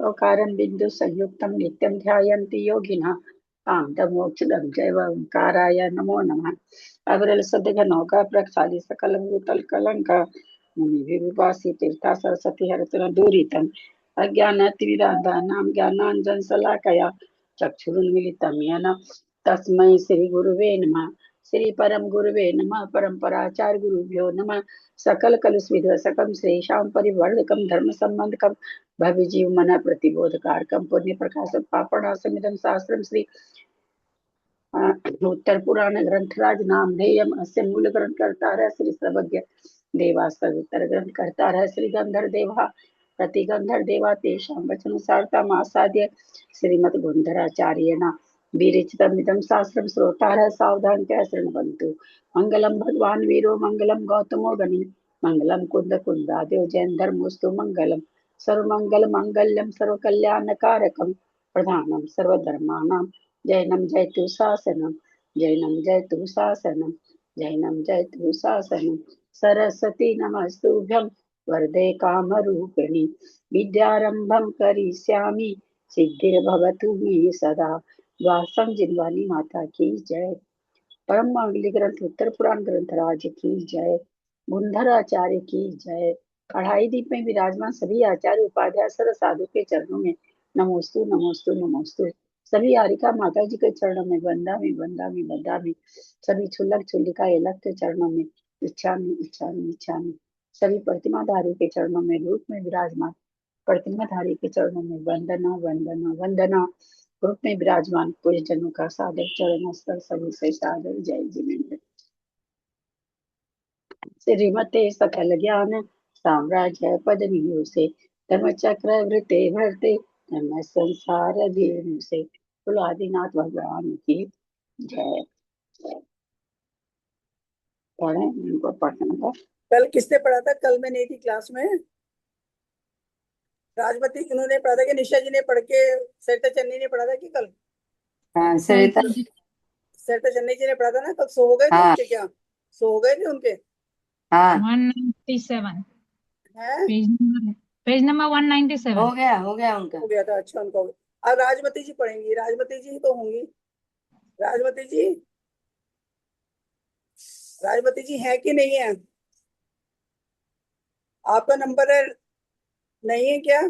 ओकारं बिंदु संयुक्तं नित्यं ध्यायन्ति योगिनः कान्तमोक्षदं चैव ओंकाराय नमो नमः। अविरल सद्गत नौका प्रक्षाली सकल भूतल कलंक मुनि तीर्था सरस्वती हरतुल दूरितम् अज्ञानातिविराधानां ज्ञानाञ्जन शलाकया चक्षुरुन्मीलितं येन तस्मै श्री गुरुवे नमः। श्री परम गुरुवे नमः। परम्पराचार्य गुरुभ्यो नमः। सकल कलुषविध्वंसकं श्रेषां परिवर्धकं धर्म संबंधकं भव्य जीव मन प्रतिबोधकारकं पुण्य प्रकाशम पापणासमिदं शास्त्रम श्री उत्तर पुराण ग्रंथराज नामधेयम अस्य मूल ग्रंथ करता है श्री सर्वज्ञ देवास्त्र उत्तर ग्रंथ करता है श्री गंधर देवा प्रति गंधर देवा तेषां वचनसारता आसाद्य श्रीमद गुंधराचार्येण विरचितमिदं शास्त्रं श्रोतारः सावधानतया शृण्वन्तु। मंगलम भगवान वीरो मंगलम गौतमो गणि मंगलम कुंद कुंदादेव जैन धर्मोस्तु मंगलम सर्वमंगल मांगल्यम सर्वकल्याणकारकम प्रधानम सर्वधर्माणां जैनम जयतु शासनम जैनम जयतु शासनम जैनम जयतु शासनम। सरस्वती नमस्तुभ्यं वरदे कामरूपिणि विद्यारंभं करिष्यामि सिद्धिर्भवतु मे सदा। व्यासं जिनवानी माता की जय। परम मांगलिक ग्रंथ उत्तर पुराण ग्रंथराज की जय। गुंधराचार्य की जय। कढ़ाई दीप में विराजमान सभी आचार्य उपाध्याय सर साधु के चरणों में नमोस्तु नमोस्तु नमोस्तु। सभी आरिका माता जी के चरणों में वंदामि वंदामि वंदामि। सभी छुल्लक छुल्लिका एलक के चरणों में इच्छामि इच्छामि इच्छामि। सभी प्रतिमाधारी के चरणों में रूप में विराजमान प्रतिमाधारी के चरणों में वंदना वंदना वंदना। रूप में विराजमान पूरे जनों का सादर चरण स्तर सभी से सादर जय जिनेन्द्र। श्रीमते सकल ज्ञान साम्राज्य पदनियों से धर्म चक्र वृत्ते भरते धर्म संसार धेनु से। बोलो आदिनाथ भगवान की जय। पढ़े इनको पढ़ने का। कल किसने पढ़ा था? कल मैं नहीं थी क्लास में। राजमती उन्होंने पढ़ा था कि निशा जी ने पढ़ के सरिता चन्नी ने पढ़ा था कि कल? हाँ सरिता चन्नी जी ने पढ़ा था ना कल। सो गए थे हाँ। उनके? क्या सो गए थे उनके? हाँ 197 है पेज नंबर 197 हो गया उनका। हो गया था। अच्छा उनका हो गया। अब राजमती जी पढ़ेंगी। राजमती जी तो होंगी। राजमती जी है कि नहीं है? आपका नंबर है नहीं है क्या?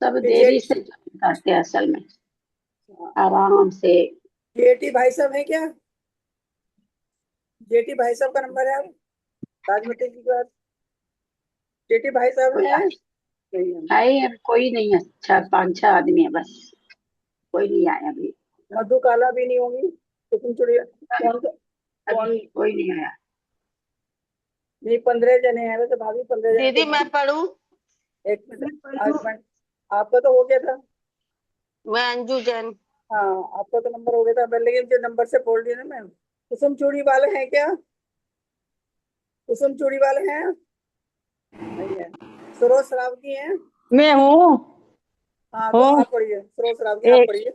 सब देरी से करते हैं असल में, आराम से। जेटी भाई साहब है क्या? जेटी भाई साहब का नंबर है राजमती जी के पास? जेटी भाई साहब है? नहीं है। है अब कोई नहीं है। 5-6 आदमी है बस, कोई नहीं आया अभी। मधु काला भी नहीं होगी तो तुम चुड़िया अभी कोई नहीं आया। नहीं 15 जने हैं वैसे भाभी। 15 जने दीदी मैं पढ़ूं? एक मिनट। आपका तो हो गया था। मैं अंजू जैन। हाँ आपका तो नंबर हो गया था लेकिन जो नंबर से बोल रही है ना मैम। कुसुम चूड़ी वाले हैं क्या? कुसुम चूड़ी वाले हैं? नहीं है। सरोज श्रावकी हैं? मैं हूँ। हाँ तो आप पढ़िए। सरोज श्रावकी आप पढ़िए।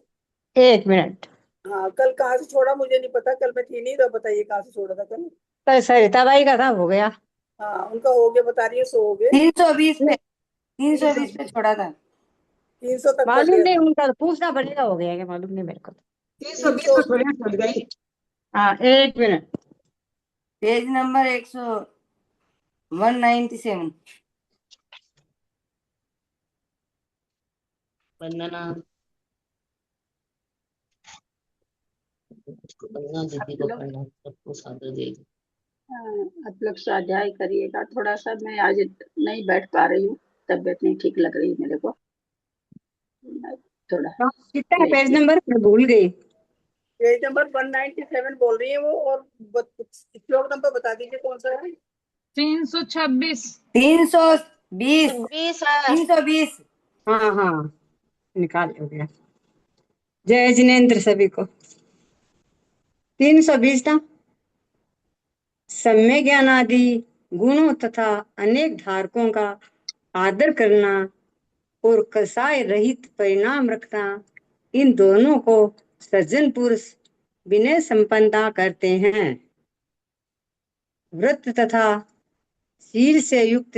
एक मिनट। हाँ कल कहाँ से छोड़ा मुझे नहीं पता। कल मैं थी नहीं तो बताइए कहाँ से छोड़ा था कल। तो सरिता बाई का था हो गया। हाँ उनका हो गया बता रही है। 100 हो गए। 320 पे छोड़ा था। 300 तक पढ़ मालूम लिया नहीं था। उनका तो पूछना पड़ेगा हो गया क्या मालूम नहीं मेरे को। 320 तो थोड़ी छूट गई। हाँ एक मिनट। Page number 197। वंदना दीदी को पढ़ना सबको सादर दे। आप लोग स्वाध्याय करिएगा थोड़ा सा। मैं आज नहीं बैठ पा रही हूँ, तबीयत नहीं ठीक लग रही मेरे को। थोड़ा कितना पेज नंबर मैं भूल गई। पेज नंबर 197 बोल रही है वो। और श्लोक नंबर बता दीजिए कौन सा है? 326 320 20 है। 320। हाँ हाँ निकाल हो गया। जय जिनेन्द्र सभी को। 320 था। सम्य ज्ञान आदि गुणों तथा अनेक धारकों का आदर करना और कसाय रहित परिणाम रखना, इन दोनों को सज्जन पुरुष विनय संपन्नता करते हैं। व्रत तथा शील से युक्त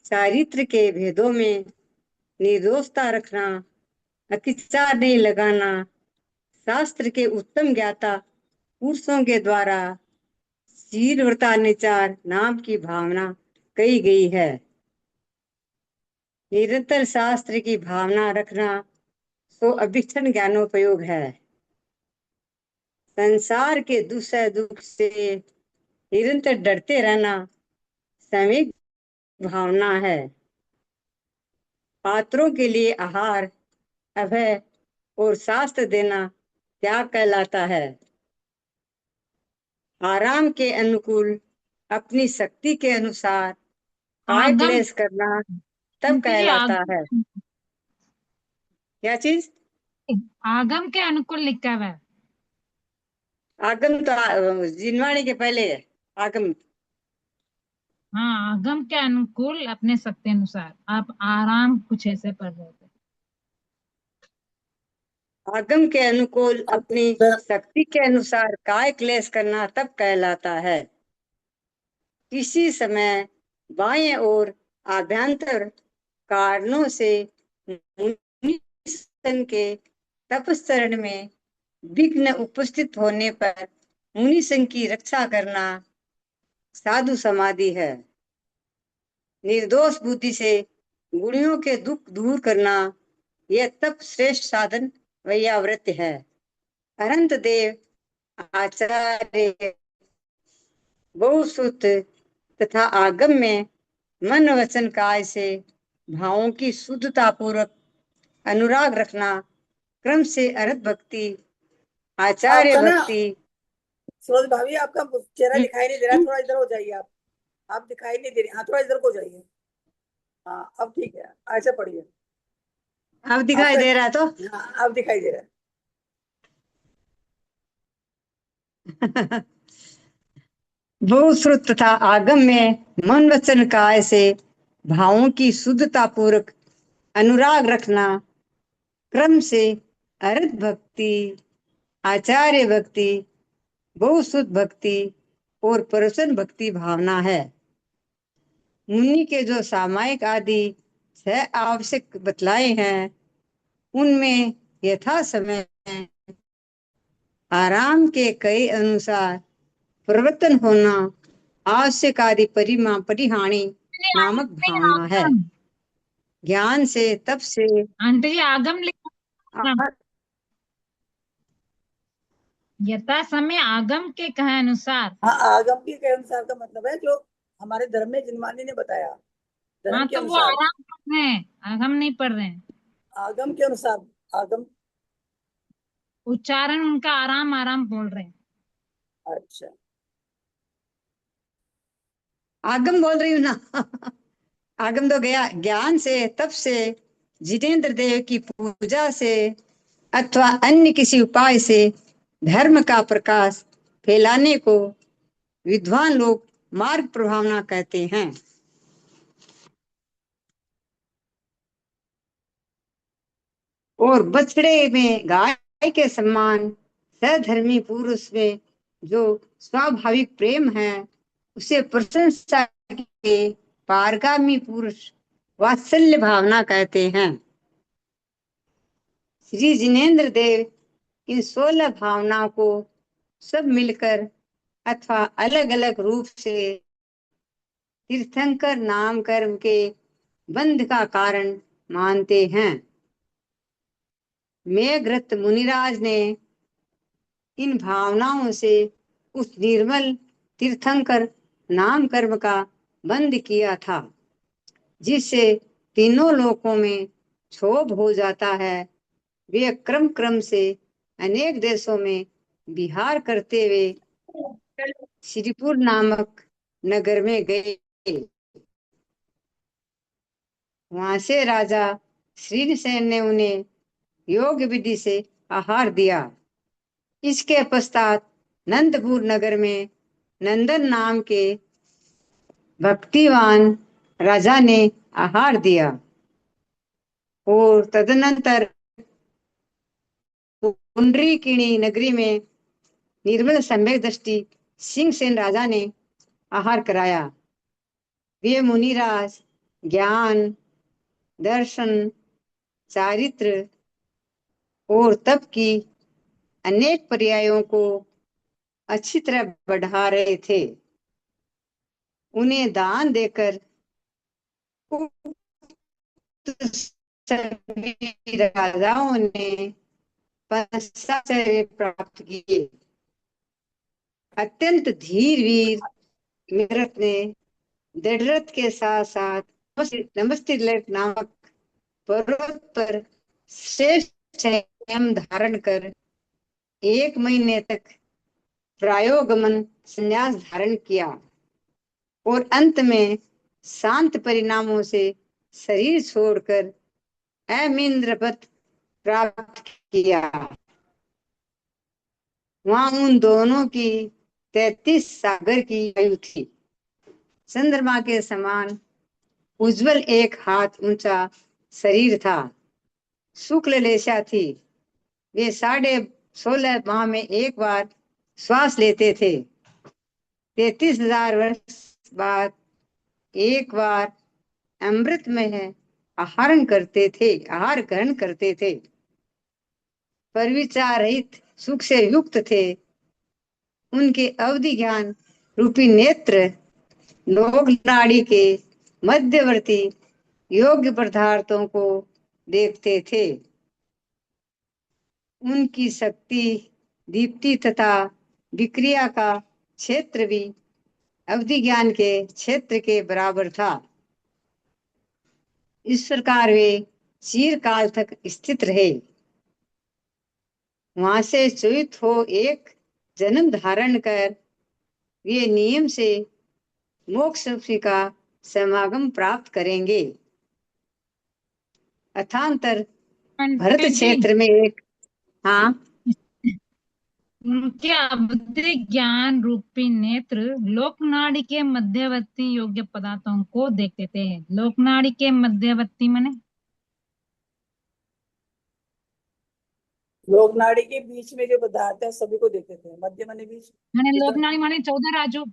चारित्र के भेदों में निर्दोषता रखना, अतिचार नहीं लगाना, शास्त्र के उत्तम ज्ञाता पुरुषों के द्वारा शीलव्रतानुचार नाम की भावना कही गई है। निरंतर शास्त्र की भावना रखना सो अभिक्षण ज्ञानोपयोग है। संसार के दुसह दुख से निरंतर डरते रहना सामयिक भावना है। पात्रों के लिए आहार, अभय और शास्त्र देना त्याग कहलाता है। आराम के अनुकूल अपनी शक्ति के अनुसार काय आगम क्लेश करना तब आंटी जी, कहलाता है। क्या चीज? आगम के अनुकूल लिखा हुआ है। आगम तो जिनवाणी के पहले है आगम। हाँ, आगम के अनुकूल अपने शक्ति अनुसार। आप आराम कुछ ऐसे पढ़ रहे थे। आगम के अनुकूल अब अपनी शक्ति के अनुसार काय क्लेश करना तब कहलाता है। किसी समय बाएं और आभ्यंतर कारणों से मुनि सन के तपश्चरण में विघ्न उपस्थित होने पर मुनि संघ की रक्षा करना साधु समाधि है। निर्दोष बुद्धि से गुणियों के दुख दूर करना यह तप श्रेष्ठ साधन वैयाव्रत है। अनंत देव आचार्य बहुश्रुत तथा आगम में मन वचन काय से भावों की शुद्धता पूर्वक अनुराग रखना क्रम से अर्थ भक्ति, आचार्य आपका ना भक्ति। सूरज भाभी, आपका चेहरा दिखाई नहीं दे रहा, थोड़ा इधर हो जाइए। आप दिखाई नहीं दे रही। हाँ, थोड़ा इधर को जाइए। हाँ, अब ठीक है, ऐसे पढ़िए। अब दिखाई आपका दे रहा है तो हाँ, अब दिखाई दे रहा है। बहुश्रुत तथा आगम में मन वचन काय से भावों की शुद्धता पूर्वक अनुराग रखना क्रम से अर्थ भक्ति, आचार्य भक्ति, बहुश्रुत भक्ति और प्रसन्न भक्ति भावना है। मुनि के जो सामायिक आदि 6 आवश्यक बतलाए हैं उनमें यथा समय आराम के कई अनुसार प्रवर्तन होना आवश्यक आदि परिहानी नामक भावना है। आगम ज्ञान से तप से आंटी जी, आगम लिखा यथा समय आगम के कहे अनुसार। हाँ, आगम के अनुसार का मतलब है जो हमारे धर्म में जिनवानी ने बताया, धर्म हाँ, के तो वो अनुसार। आराम पढ़ रहे हैं, आगम नहीं पढ़ रहे हैं। आगम के अनुसार, आगम। उच्चारण उनका आराम आराम बोल रहे हैं। अच्छा, आगम बोल रही हूँ ना। आगम तो गया। ज्ञान से तप से जितेंद्र देव की पूजा से अथवा अन्य किसी उपाय से धर्म का प्रकाश फैलाने को विद्वान लोग मार्ग प्रभावना कहते हैं। और बछड़े में गाय के समान सधर्मी पुरुष में जो स्वाभाविक प्रेम है उसे प्रशंसा के पारगामी पुरुष वात्सल्य भावना कहते हैं। श्री जिनेन्द्र देव इन 16 भावनाओं को सब मिलकर अथवा अलग अलग रूप से तीर्थंकर नाम कर्म के बंध का कारण मानते हैं। मेघरत मुनिराज ने इन भावनाओं से उस निर्मल तीर्थंकर नाम कर्म का बंध किया था जिससे तीनों लोकों में क्षोभ हो जाता है। वे क्रम क्रम से अनेक देशों में विहार करते हुए श्रीपुर नामक नगर में गए। वहां से राजा श्रीसेन ने उन्हें योग विधि से आहार दिया। इसके पश्चात नंदपुर नगर में नंदन नाम के भक्तिवान राजा ने आहार दिया और तदनंतर पुंडरीकिणी नगरी में निर्मल सम्यक दृष्टि सिंहसेन राजा ने आहार कराया। वे मुनिराज ज्ञान, दर्शन, चारित्र और तप की अनेक पर्यायों को अच्छी तरह बढ़ा रहे थे। उन्हें दान देकर सभी राजाओं ने पंचाश्चर्य प्राप्त किए। अत्यंत धीर वीर मेरठ ने दृढ़ के साथ साथ नमस्ते नामक पर्वत पर श्रेष्ठ संयम धारण कर 1 महीने तक प्रायोगमन संन्यास धारण किया और अंत में शांत परिणामों से शरीर छोड़कर अमींद्र पद प्राप्त किया। वहां उन दोनों की 33 सागर की आयु थी। चंद्रमा के समान उज्जवल 1 हाथ ऊंचा शरीर था। शुक्ल लेशा थी। वे 16.5 माह में एक बार श्वास लेते थे। 33,000 वर्ष बाद एक बार अमृत में आहार ग्रहण करते थे। परविचार रहित सुख से युक्त थे। उनके अवधि ज्ञान रूपी नेत्र लोक नाड़ी के मध्यवर्ती योग्य पदार्थों को देखते थे। उनकी शक्ति, दीप्ति तथा विक्रिया का क्षेत्र भी अवधि ज्ञान के क्षेत्र के बराबर था। इस प्रकार वे चिरकाल तक स्थित रहे। वहां से च्युत हो एक जन्म धारण कर वे नियम से मोक्ष का समागम प्राप्त करेंगे। अथांतर भरत पंडित जी, क्षेत्र में एक उनके अवधि ज्ञान रूपी नेत्र लोकनाड़ी के मध्यवर्ती योग्य पदार्थों को देखते थे। लोकनाड़ी के मध्यवर्ती माने लोक नाड़ी के बीच में जो पदार्थ है सभी को देखते थे। मध्य माने बीच, माने लोकनाड़ी माने 14 राजू।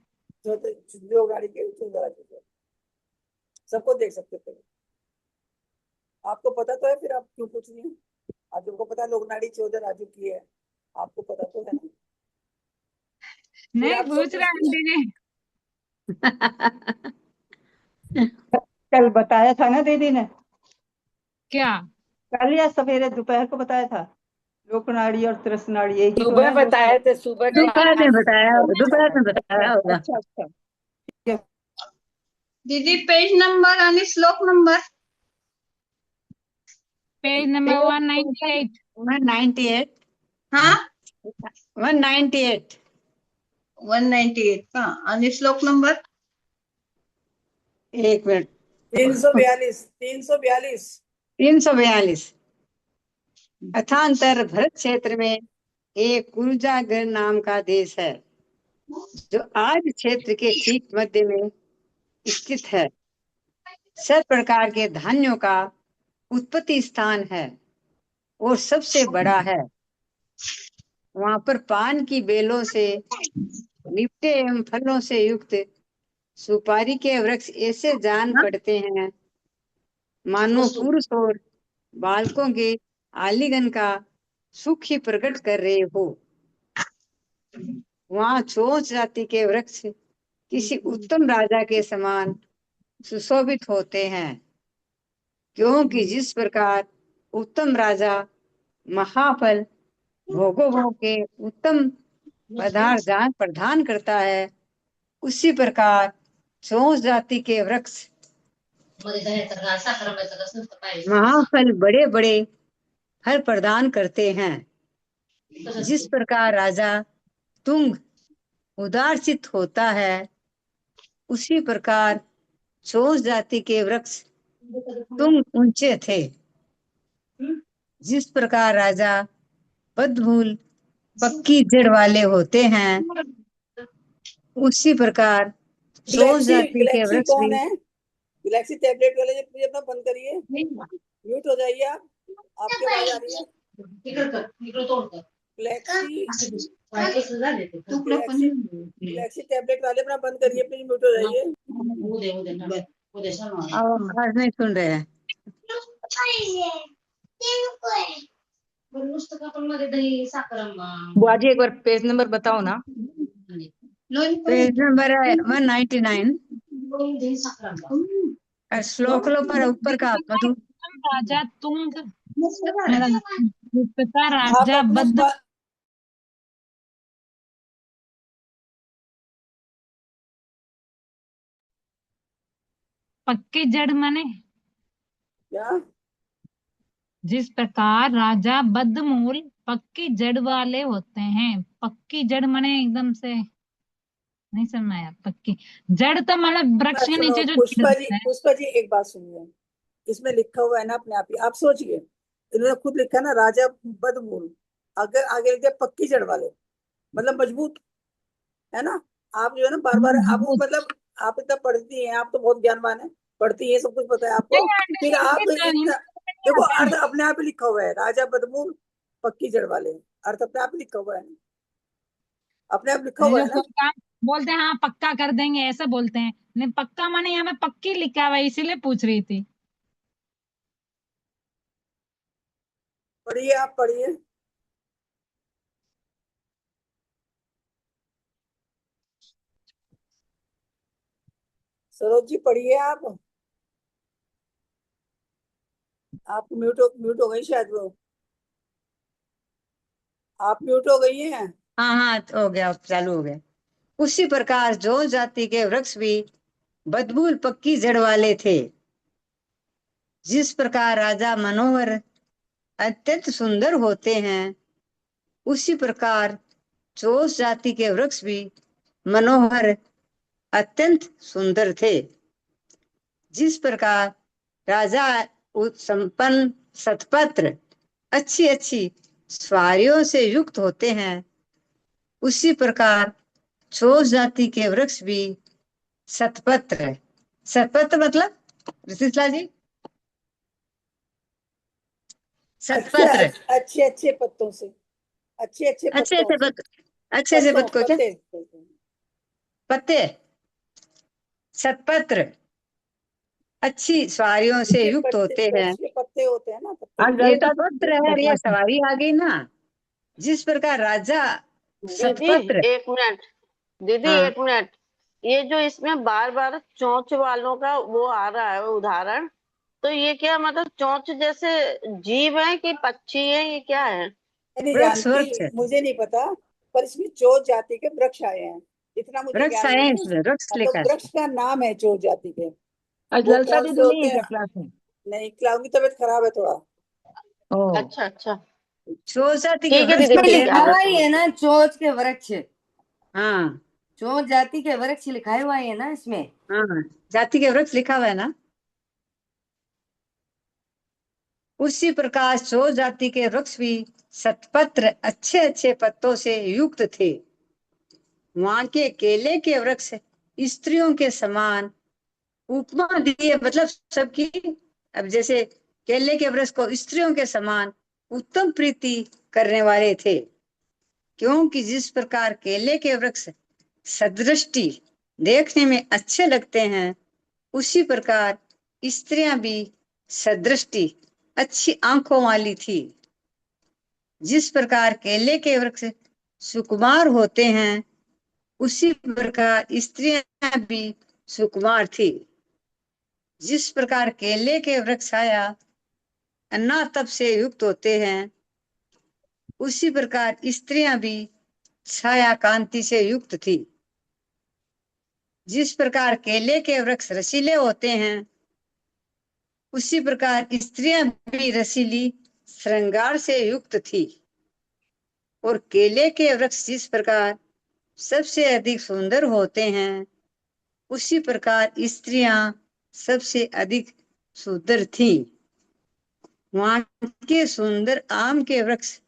लोक नाड़ी के 14 राजू सबको देख सकते थे। आपको पता तो है, फिर आप क्यों पूछ रही हैं? आप तुमको पता है लोक नाड़ी 14 राजू की है, आपको पता तो है ना? नहीं आप पूछ रहे आंटी जी। कल बताया था ना दीदी ने, क्या कल या सवेरे दोपहर को बताया था। लोकनाड़ी और तृष्णाड़ी एक ही तो सुबह है। बताए थे, सुबह दोपहर में अच्छा बताया होगा। अच्छा अच्छा। दीदी पेज नंबर आणि श्लोक नंबर पेज नंबर 198। 198 हाँ 198 198 का आणि श्लोक नंबर 1 मिनट 342 342। अथांतर भरत क्षेत्र में एक कुरुजागर नाम का देश है जो आज क्षेत्र के ठीक मध्य में स्थित है। सब प्रकार के धान्यों का उत्पत्ति स्थान है और सबसे बड़ा है। वहां पर पान की बेलों से निपटे एवं फलों से युक्त सुपारी के वृक्ष ऐसे जान पड़ते हैं मानो पुरुष और बालकों के आलिंगन का सुख ही प्रकट कर रहे हो। वहां चोंच जाति के वृक्ष किसी उत्तम राजा के समान सुशोभित होते हैं, क्योंकि जिस प्रकार उत्तम राजा महाफल भोगों के उत्तम पदार्थ प्रदान करता है, उसी प्रकार चोंच जाति के वृक्ष महाफल बड़े बड़े फल प्रदान करते हैं। जिस प्रकार राजा तुंग उदारचित होता है, उसी प्रकार चोंच जाति के वृक्ष तुंग ऊंचे थे। जिस प्रकार राजा पद्मूल पक्की जड़ वाले होते हैं, उसी प्रकार चोंच जाति के वृक्ष कौन भी। है? गैलेक्सी टैबलेट वाले प्लीज अपना बंद करिए, म्यूट हो जाइए आप, आपकी आवाज आ रही है। गैलेक्सी टैबलेट वाले अपना बंद करिए प्लीज, म्यूट हो जाइए। आवाज नहीं सुन रहे हैं। बुआजी एक बार पेज नंबर बताओ ना। पेज नंबर है 199। श्लोक लो पर ऊपर का मधु। राजा तुंग गुप्तता आप राजा अपना बद्ध पक्के जड़ माने क्या? जिस प्रकार राजा बद्धमूल पक्की जड़ वाले होते हैं। पक्की जड़ माने एकदम से नहीं समझ आया। पक्की जड़ तो मतलब वृक्ष के सुनो नीचे जो जड़ होता है। पुष्पा जी एक बात सुनिए, इसमें लिखा हुआ है ना अपने आप ही, आप सोचिए, इन्होंने खुद लिखा ना राजा बदमूल, अगर आगे लिख दिया पक्की जड़ वाले, मतलब मजबूत, है ना? आप जो है ना बार बार आप मजबूत। मतलब आप इतना पढ़ती हैं, आप तो बहुत ज्ञानवान है, पढ़ती है, सब कुछ पता है आपको, नहीं आंटी, फिर आप नहीं इतना देखो अर्थ अपने आप ही लिखा हुआ है, राजा बदमूल पक्की जड़ वाले, अर्थ अपने आप ही लिखा हुआ है, अपने आप लिखा हुआ जो है ना। कोई काम बोलते हैं हाँ पक्का कर देंगे ऐसा बोलते हैं। नहीं पक्का माने यहाँ में पक्की लिखा हुआ है इसीलिए पूछ रही थी। पढ़िए, आप पढ़िए। सरोज जी पढ़िए आप म्यूट हो गई शायद वो, आप म्यूट हो गई हैं। हाँ हाँ हो गया, अब चालू हो गया। उसी प्रकार जो जाति के वृक्ष भी बदबूल पक्की जड़ वाले थे, जिस प्रकार राजा मनोहर अत्यंत सुंदर होते हैं, उसी प्रकार चोस जाति के वृक्ष भी मनोहर अत्यंत सुंदर थे। जिस प्रकार राजा संपन्न सतपत्र अच्छी अच्छी स्वारियों से युक्त होते हैं, उसी प्रकार चोस जाति के वृक्ष भी सतपत्र, सतपत्र मतलब ऋषिशला जी सतपत्र अच्छे अच्छे पत्तों से, अच्छे अच्छे अच्छे पत्तों से से, पत्ते, अच्छे से पत्तों पत्ते को क्या पत्ते पत्ते, सतपत्र अच्छी स्वारियों से अच्छे युक्त पत्ते, होते हैं। अच्छे पत्ते होते हैं ना, पत्ते। ये तो पत्र है और ये सवारी आ गई ना। जिस प्रकार राजा दीदी सतपत्र, एक मिनट, दीदी हाँ एक मिनट, ये जो इसमें बार बार चोंच वालों का वो आ रहा है उदाहरण, तो ये क्या मतलब चोंच जैसे जीव है कि पक्षी है, ये क्या है? मैं नहीं वृक्ष वृक्ष जानती, मुझे नहीं पता, पर इसमें चोर जाति के वृक्ष आए हैं, इतना मुझे वृक्ष ज्ञान है नहीं है। इसमें, वृक्ष लिखा मतलब है। वृक्ष का नाम है चोर जाति के, आज वो ललता कौन से दीदी नहीं होते है क्या हैं? क्लास में? नहीं, क्लाउड की तबीयत खराब है थोड़ा। ओ अच्छा अच्छा, चोर जाति के ठीक है वृक्ष दीदी, इसमें होते ठीक हैं है, लिखा अब ना। मैं हुआ ही समझ है गई। ना चोच के वृक्ष। हाँ चोच जाति के वृक्ष लिखा हुआ है ना इसमें। हाँ जाति के वृक्ष लिखा हुआ है ना। उसी प्रकार चोर जाति के वृक्ष भी सतपत्र अच्छे अच्छे पत्तों से युक्त थे। वहां के केले के वृक्ष स्त्रियों के समान उपमा दिए, मतलब सबकी, अब जैसे केले के वृक्ष को स्त्रियों के समान उत्तम प्रीति करने वाले थे, क्योंकि जिस प्रकार केले के वृक्ष सदृष्टि देखने में अच्छे लगते हैं, उसी प्रकार स्त्रियां भी सदृष्टि अच्छी आंखों वाली थी। जिस प्रकार केले के वृक्ष सुकुमार होते हैं, उसी प्रकार स्त्रियां भी सुकुमार थी। जिस प्रकार केले के वृक्ष छाया अन्ना तप से युक्त होते हैं, उसी प्रकार स्त्रियां भी छाया कांति से युक्त थी। जिस प्रकार केले के वृक्ष रसीले होते हैं, उसी प्रकार स्त्रियां भी रसीली श्रृंगार से युक्त थी। और केले के वृक्ष जिस प्रकार सबसे अधिक सुंदर होते हैं, उसी प्रकार स्त्रियां सबसे अधिक सुंदर थी। वहां के सुंदर आम के वृक्ष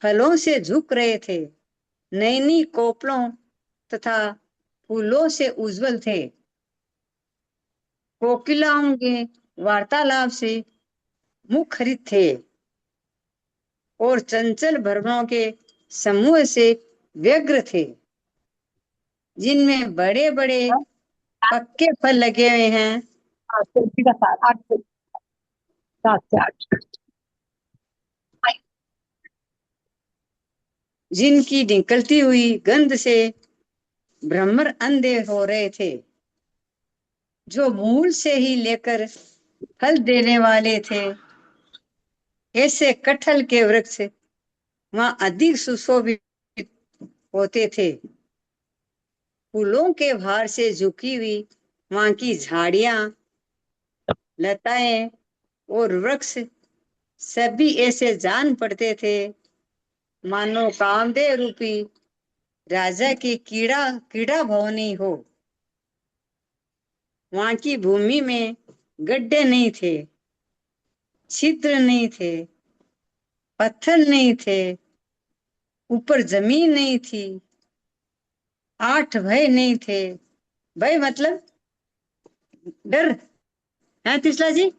फलों से झुक रहे थे, नैनी कोपलों तथा फूलों से उज्जवल थे। कोकिलाओं के वार्तालाप से मुखरित थे और चंचल भ्रमरों के समूह से व्यग्र थे, जिनमें बड़े बड़े पक्के फल लगे हुए हैं। 8 से 8 से 7 से 8 जिनकी निकलती हुई गंध से भ्रमर अंधे हो रहे थे, जो मूल से ही लेकर फल देने वाले थे। ऐसे कटहल के वृक्ष वहां अधिक सुशोभित होते थे। फूलों के भार से झुकी हुई वहां की झाड़ियां, लताएं और वृक्ष सभी ऐसे जान पड़ते थे मानो कामदेव रूपी राजा की कीड़ा भवनी हो। वहां की भूमि में गड्ढे नहीं थे, छिद्र नहीं थे, पत्थर नहीं थे, ऊपर जमीन नहीं थी, 8 भय नहीं थे। भय मतलब डर है तीसरा जी।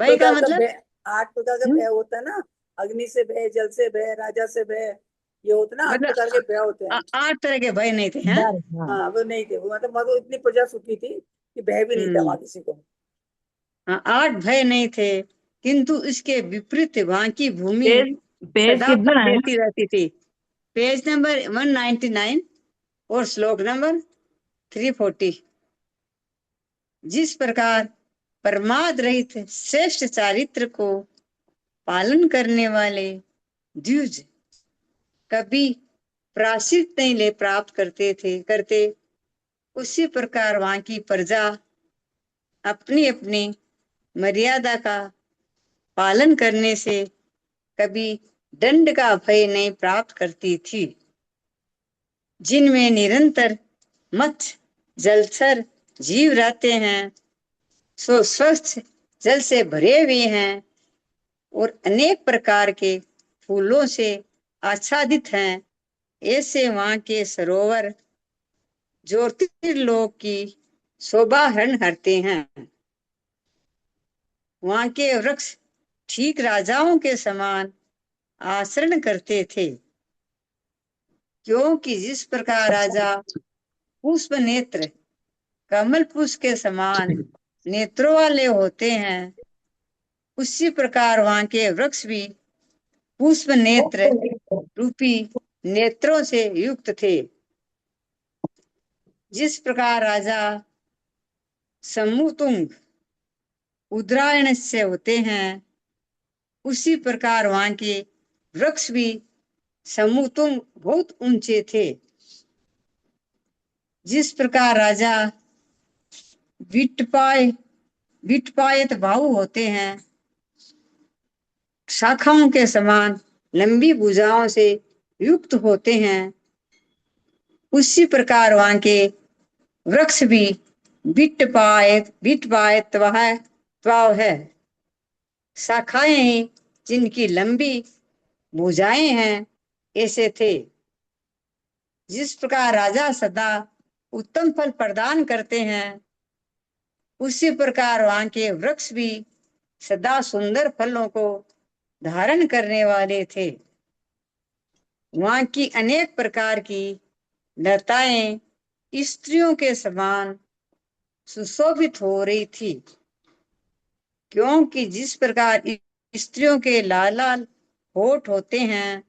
भय का मतलब 8 प्रकार का भय होता है ना, अग्नि से भय, जल से भय, राजा से भय, ये होता है ना 8 प्रकार के भय होते हैं। 8 तरह के भय नहीं थे हैं? हाँ वो नहीं थे, वो मतलब इतनी प्रजा सुखी थी कि भय भी नहीं था वहां किसी को। हाँ 8 भय नहीं थे, किंतु इसके विपरीत वहां की भूमि पेज सदा कितना है? देती रहती थी। पेज नंबर 199 और श्लोक नंबर 340। जिस प्रकार प्रमाद रहित श्रेष्ठ चारित्र को पालन करने वाले द्विज कभी प्रायश्चित नहीं ले प्राप्त करते, उसी प्रकार वहां की प्रजा अपनी अपनी मर्यादा का पालन करने से कभी दंड का भय नहीं प्राप्त करती थी। जिनमें निरंतर मत्स्य जलचर जीव रहते हैं, सो स्वस्थ जल से भरे हुए हैं और अनेक प्रकार के फूलों से आच्छादित हैं। ऐसे वहां के सरोवर ज्योतिर्लोक की शोभा हरण करते हैं। वहां के वृक्ष ठीक राजाओं के समान आचरण करते थे, क्योंकि जिस प्रकार राजा पुष्प नेत्र कमल पुष्प के समान नेत्रों वाले होते हैं, उसी प्रकार वहां के वृक्ष भी पुष्प नेत्र रूपी नेत्रों से युक्त थे। जिस प्रकार राजा समूतुंग उदरायण से होते हैं, उसी प्रकार वहां के वृक्ष भी समूतुंग बहुत ऊंचे थे। जिस प्रकार राजा विटपायत भाव होते हैं, शाखाओं के समान लंबी भुजाओं से युक्त होते हैं, उसी प्रकार वहां के वृक्ष भी विटपायत त्वाव है। शाखाएं जिनकी लंबी भुजाएं हैं, ऐसे थे। जिस प्रकार राजा सदा उत्तम फल प्रदान करते हैं, उसी प्रकार वहां के वृक्ष भी सदा सुंदर फलों को धारण करने वाले थे। वहां की अनेक प्रकार की लताएं स्त्रियों के समान सुशोभित हो रही थी, क्योंकि जिस प्रकार स्त्रियों के लाल लाल होठ होते हैं,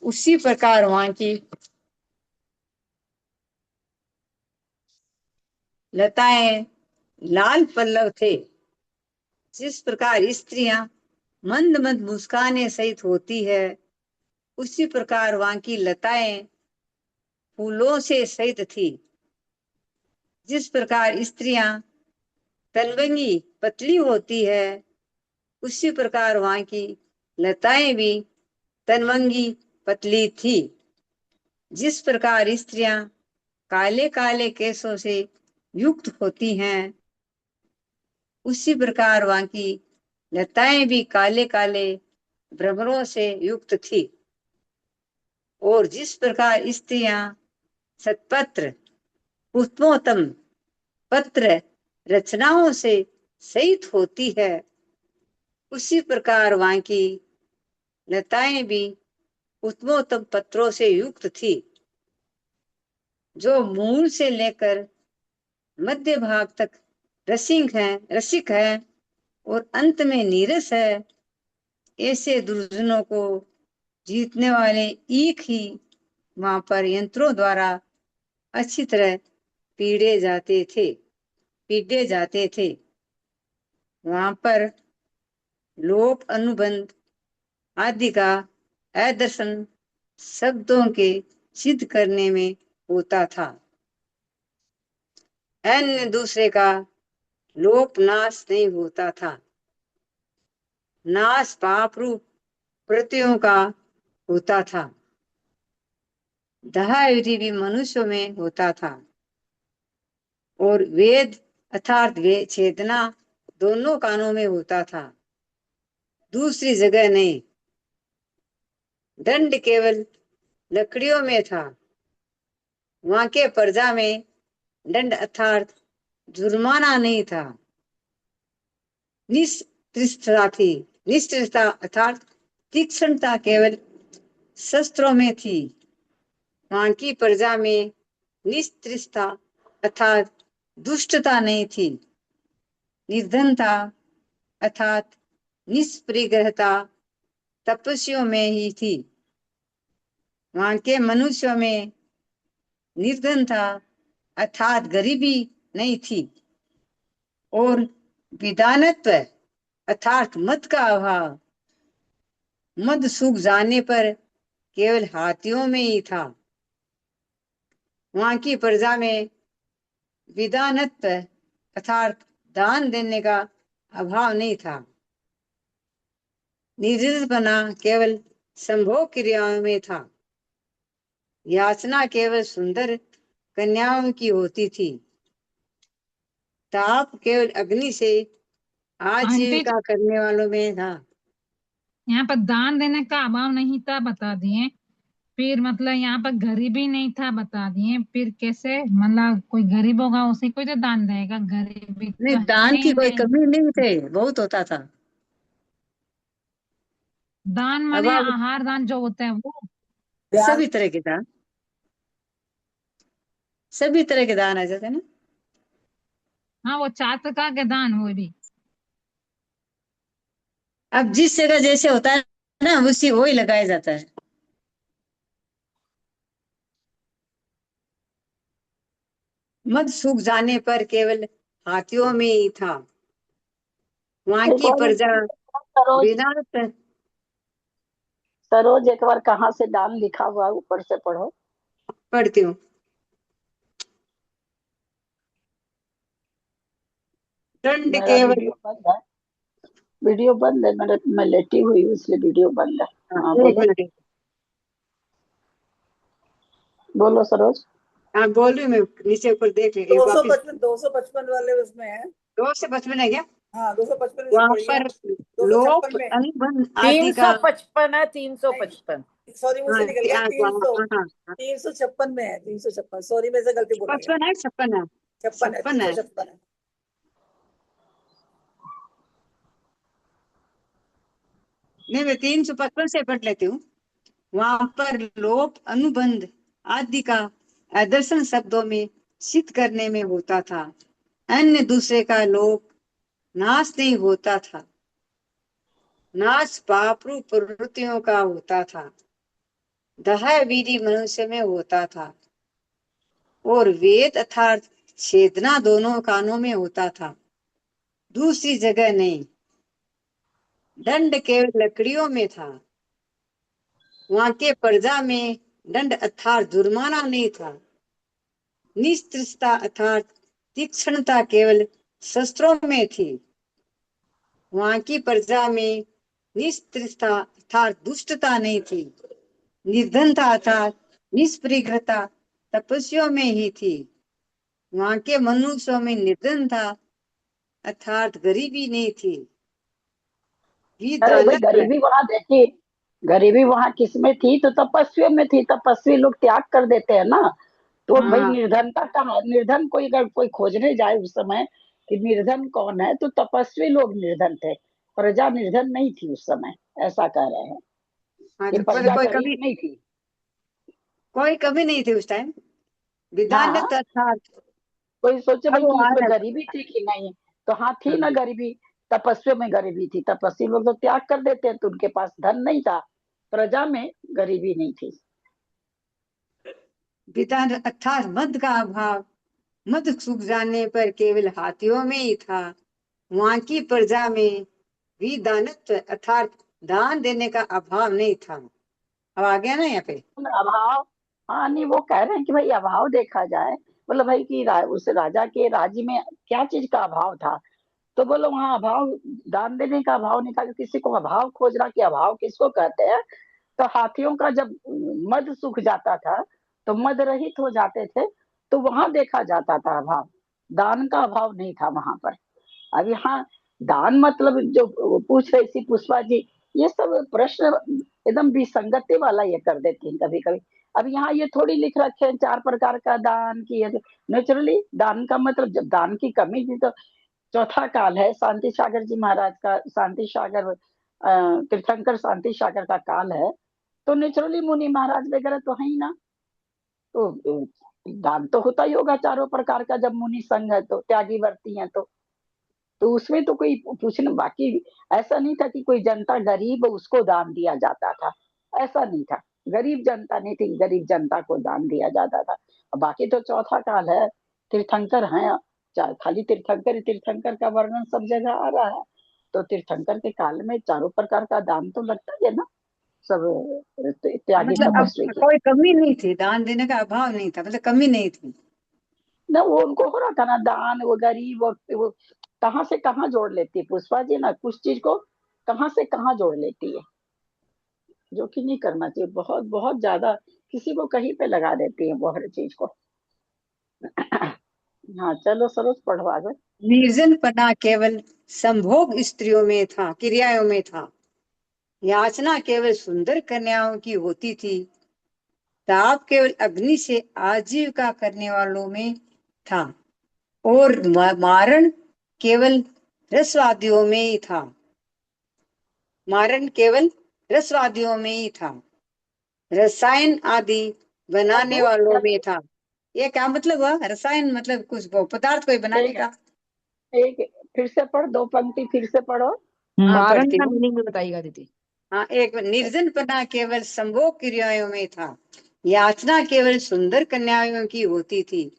उसी प्रकार वहां की लताएं लाल पल्लव थे। जिस प्रकार स्त्रियां मंद मंद मुस्काने सहित होती है, उसी प्रकार वहां की लताएं फूलों से सहित थी। जिस प्रकार स्त्रियां तलवंगी पतली होती है, उसी प्रकार वहां की लताएं भी तलवंगी पतली थी। जिस प्रकार स्त्रियां काले काले केसों से युक्त होती हैं, उसी प्रकार वहां की लताएं भी काले काले भ्रमरों से युक्त थी। और जिस प्रकार स्त्रियां सतपत्र पुष्पोत्तम पत्र रचनाओं से सहित होती है, उसी प्रकार वहां की लताएं भी उत्तमोत्तम पत्रों से युक्त थी, जो मूल से लेकर मध्य भाग तक रसिक है और अंत में नीरस है। ऐसे दुर्जनों को जीतने वाले एक ही वहां पर यंत्रों द्वारा अच्छी तरह पीड़े जाते थे। वहां पर लोप अनुबंध आदि का अदर्शन शब्दों के सिद्ध करने में होता था। अन्य दूसरे का लोप नाश नहीं होता था। नाश पाप रूप प्रत्ययों का होता था। दहाविधि भी मनुष्यों में होता था और वेद अर्थात वे चेतना दोनों कानों में होता था, दूसरी जगह नहीं। दंड केवल लकड़ियों में था। वहां के प्रजा में दंड अर्थात जुर्माना नहीं था, निष्ठता थी। निष्ठता अर्थात तीक्ष्णता केवल शस्त्रों में थी। वहां की प्रजा में निष्ठता अर्थात दुष्टता नहीं थी। निर्धनता अर्थात निष्परिग्रहता तपस्वियों में ही थी। वहां के मनुष्यों में निर्धनता अर्थात गरीबी नहीं थी और विदानत्व अर्थात मद का अभाव मद सूख जाने पर केवल हाथियों में ही था। वहां की प्रजा में विदानत्व अर्थात दान देने का अभाव नहीं था। निर्जलपना केवल संभोग क्रियाओं में था। याचना केवल सुंदर कन्याओं की होती थी। ताप केवल अग्नि से आंटी आजीविका करने वालों में था। यहाँ पर दान देने का अभाव नहीं था बता दिए, फिर मतलब यहाँ पर गरीबी नहीं था बता दिए, फिर कैसे मतलब कोई गरीब होगा उसी को तो दान देगा, गरीबी नहीं, तो दान है की ही कोई नहीं। कमी नहीं थे, बहुत होता था। दान अब माने आप आहार दान जो होता है वो। ध्यान सभी तरह के दान, सभी तरह के दान आ जाते हैं ना। हाँ वो 4 प्रकार के दान वो भी। अब जिस जगह जैसे होता है ना, उसी वही लगाया जाता है। मद सूख जाने पर केवल हाथियों में ही था। वहां एक की बार प्रजा सरोज बिना सरोज एक बार कहाँ से दान लिखा हुआ है, ऊपर से पढ़ो। पढ़ती हूँ। दंड मेरा केवल वीडियो बंद है, वीडियो बंद है, मैं लेटी हुई हूँ इसलिए वीडियो बंद है। हाँ एक बोलो, मिनट। बोलो सरोज। हाँ बोल रही हूँ मैं, नीचे ऊपर देख रही दो सौ वापिस। पचपन 255 वाले उसमें है। 255 है क्या? हाँ 255 में से वहां पढ़िए पर आप। 256 लोप में अनुबंध आदि का 355 है, 355। सॉरी मुझसे निकल गया। हाँ 356 में है, 356। सॉरी मेरे से गलती बोला गया। 56 है, 56 है, 56 है, 56 है। 356 है। नहीं, मैं 355 से पढ़ लेती हूँ। वहां पर लोप अनुबंध आदि का आदर्शन शब्दों में सिद्ध करने में होता था। अन्य दूसरे का लोप नाश नहीं होता था। नाश पाप रूप प्रवृत्तियों का होता था। दहा वीरी मनुष्य में होता था और वेद अर्थात छेदना दोनों कानों में होता था, दूसरी जगह नहीं। दंड केवल लकड़ियों में था। वहां के प्रजा में दंड अर्थात जुर्माना नहीं था। निस्त्रता अर्थात तीक्ष्णता केवल शस्त्रों में थी। वहां की प्रजा में निस्त्रता अर्थात दुष्टता नहीं थी। निर्धनता अर्थात निष्परिग्रहता तपस्वियों में ही थी। वहां के मनुष्यों में निर्धनता अर्थात गरीबी नहीं थी। अरे भाई दानत्व गरीबी वहां देखी, गरीबी वहां किसमें थी? तो तपस्वियों में थी। तपस्वी लोग त्याग कर देते हैं ना, तो भाई हाँ निर्धनता कहाँ? निर्धन कोई अगर कोई खोजने जाए उस समय कि निर्धन कौन है, तो तपस्वी लोग निर्धन थे, प्रजा निर्धन नहीं थी उस समय, ऐसा कह रहे हैं हाँ, कि तो प्रजा कोई गरीब कभी नहीं थी। कोई कभी नहीं थी उस टाइम। हाँ, विदानत अर्थात कोई सोचे अब भाई वो कि आ इसमें रहा गरीबी थी कि नहीं, तो हाँ थी ना है। गरीबी। तपस्वियों में गरीबी थी, तपस्वी लोग तो त्याग कर देते हैं, तो उनके पास धन नहीं था, प्रजा में गरीबी नहीं थी। पिता अर्थात मद का अभाव मद सूख जाने पर केवल हाथियों में ही था। वहां की प्रजा में भी दानत्व अर्थात दान देने का अभाव नहीं था। अब आ गया ना यहाँ पे। अभाव, हाँ नहीं वो कह रहे हैं कि भाई अभाव देखा जाए, मतलब भाई कि उस राजा के राज्य में क्या चीज का अभाव था, तो बोलो वहाँ अभाव, दान देने का अभाव नहीं था। कि किसी को अभाव खोज रहा, कि अभाव किसको कहते हैं, तो हाथियों का जब मद सूख जाता था तो मद रहित हो जाते थे, तो वहां देखा जाता था अभाव, दान का अभाव नहीं था वहां पर। अब यहाँ दान मतलब जो पूछ रही थी पुष्पा जी, ये सब प्रश्न एकदम विसंगति वाला ये कर देती हैं कभी कभी। अब यहाँ ये थोड़ी लिख रखे हैं 4 प्रकार का दान की है, नेचुरली दान का मतलब जब दान की कमी थी तो चौथा काल है शांति सागर जी महाराज का, शांति सागर तीर्थंकर शांति सागर का काल है, तो नेचुरली मुनि महाराज वगैरह तो है ही ना, तो दान तो होता ही होगा 4 प्रकार का, जब मुनि संघ है तो त्यागी वर्ती है तो उसमें तो कोई पूछना, बाकी ऐसा नहीं था कि कोई जनता गरीब उसको दान दिया जाता था, ऐसा नहीं था। गरीब जनता नहीं थी, गरीब जनता को दान दिया जाता था। बाकी तो चौथा काल है, तीर्थंकर है, खाली तीर्थंकर ही तीर्थंकर का वर्णन सब जगह आ रहा है, तो तीर्थंकर के काल में 4 प्रकार का दान तो लगता ही है ना, सब त्यागी मतलब अब तपस्वी के। कोई कमी नहीं थी, दान देने का अभाव नहीं था, मतलब कमी नहीं थी। ना वो उनको हो रहा था ना दान, वो गरीब और वो कहाँ से कहाँ जोड़ लेती है पुष्पा जी ना, कुछ चीज को कहाँ से कहाँ जोड़ लेती है, जो कि नहीं करना चाहिए, बहुत बहुत ज्यादा किसी को कहीं पे लगा देती है वो हर चीज को। हाँ चलो सरोज पढ़ो आगे। निर्जन पना केवल संभोग स्त्रियों में था, क्रियाओं में था। याचना केवल सुंदर कन्याओं की होती थी। ताप केवल अग्नि से आजीविका करने वालों में था। और मारण केवल रसवादियों में ही था। मारण केवल रसवादियों में ही था। रसायन आदि बनाने वालों में था। ये क्या मतलब हुआ? रसायन मतलब कुछ पदार्थ कोई बनाने एक का। एक फिर से पढ़, 2 पंक्ति फिर से पढ़ो। हाँ मारन पढ़ती का हूँ। मीनिंग भी बताइएगा दीदी। हाँ एक निर्जन पना केवल संभोग क्रियाओं में था। याचना केवल सुंदर कन्याओं की होती थी।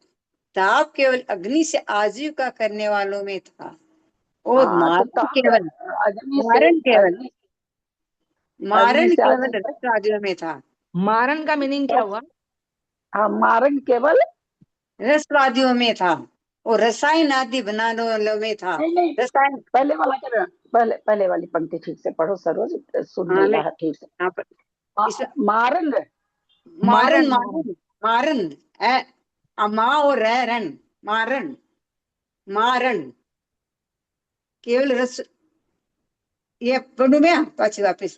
ताप केवल अग्नि से आजीविका करने वालों में था। और हाँ तो मारण ताप केवल अग्नि से, मारण केवल अग्नि अग्नि मारण से केवल आजीविका। रसवादियों में था। मारन का मीनिंग क्या हुआ? हाँ मारण केवल, रसवादियों में था और रसायन आदि बनाने वालों में था। नहीं नहीं रसायन। पहले वाला कर, पहले वाली पंक्ति ठीक से पढ़ो सरोज, सुन हाँ नहीं मैं रहा ठीक से। यहाँ पर इस मारन, मारन मारन मारन मारन मारन ए अमा और रन मारन मारन केवल रस। ये पढ़ू मैं पाछी वापिस।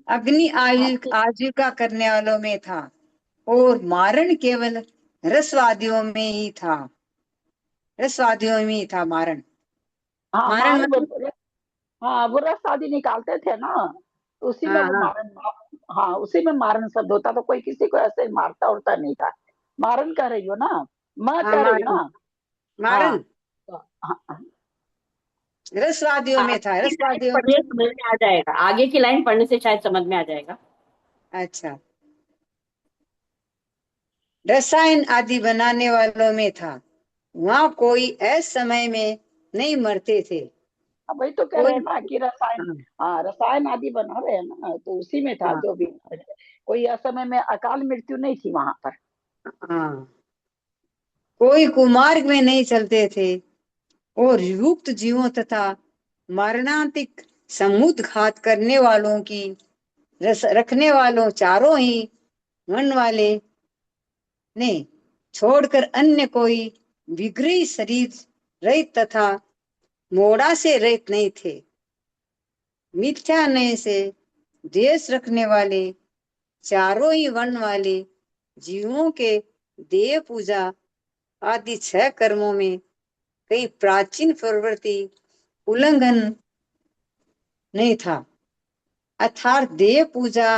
अग्नि आजीविका करने वालों में था और मारण केवल रसवादियों में ही था। रसवादियों में ही था मारण। हाँ मारण मारन मतलब। हाँ वो रस आदि निकालते थे ना, तो उसी में हाँ वो हाँ मारन, हाँ उसी में मारन शब्द होता, तो कोई किसी को ऐसे मारता उड़ता नहीं था। मारन कह रही हो ना, मैं हाँ कह रही हूँ मारण ना। हाँ मारण तो, हाँ, रसवादियों में था, आगे की लाइन रसवादियों। पढ़ने से समझ में आ जाएगा, आगे की लाइन पढ़ने से शायद समझ में आ जाएगा। अच्छा। रसायन आदि बनाने वालों में था। वहां कोई ऐसे समय में नहीं मरते थे। अब वही तो कह रहे कोई। हैं ना कि रसायन, हाँ हाँ रसायन आदि बना रहे हैं ना, तो उसी में था हाँ जो भी, कोई असमय में अकाल मृत्यु नहीं थी वहां पर। हाँ। कोई कुमार्ग में नहीं चलते थे और युक्त जीवों तथा मरणांतिक समुद्र घात करने वालों की रस रखने वालों चारों ही वन वाले ने छोड़कर अन्य कोई विग्रही शरीर रहित तथा मोड़ा से रहित नहीं थे। मिथ्या नय से देश रखने वाले चारों ही वन वाले जीवों के देव पूजा आदि 6 कर्मों में कई प्राचीन प्रवृत्ति उल्लंघन नहीं था। अर्थात देव पूजा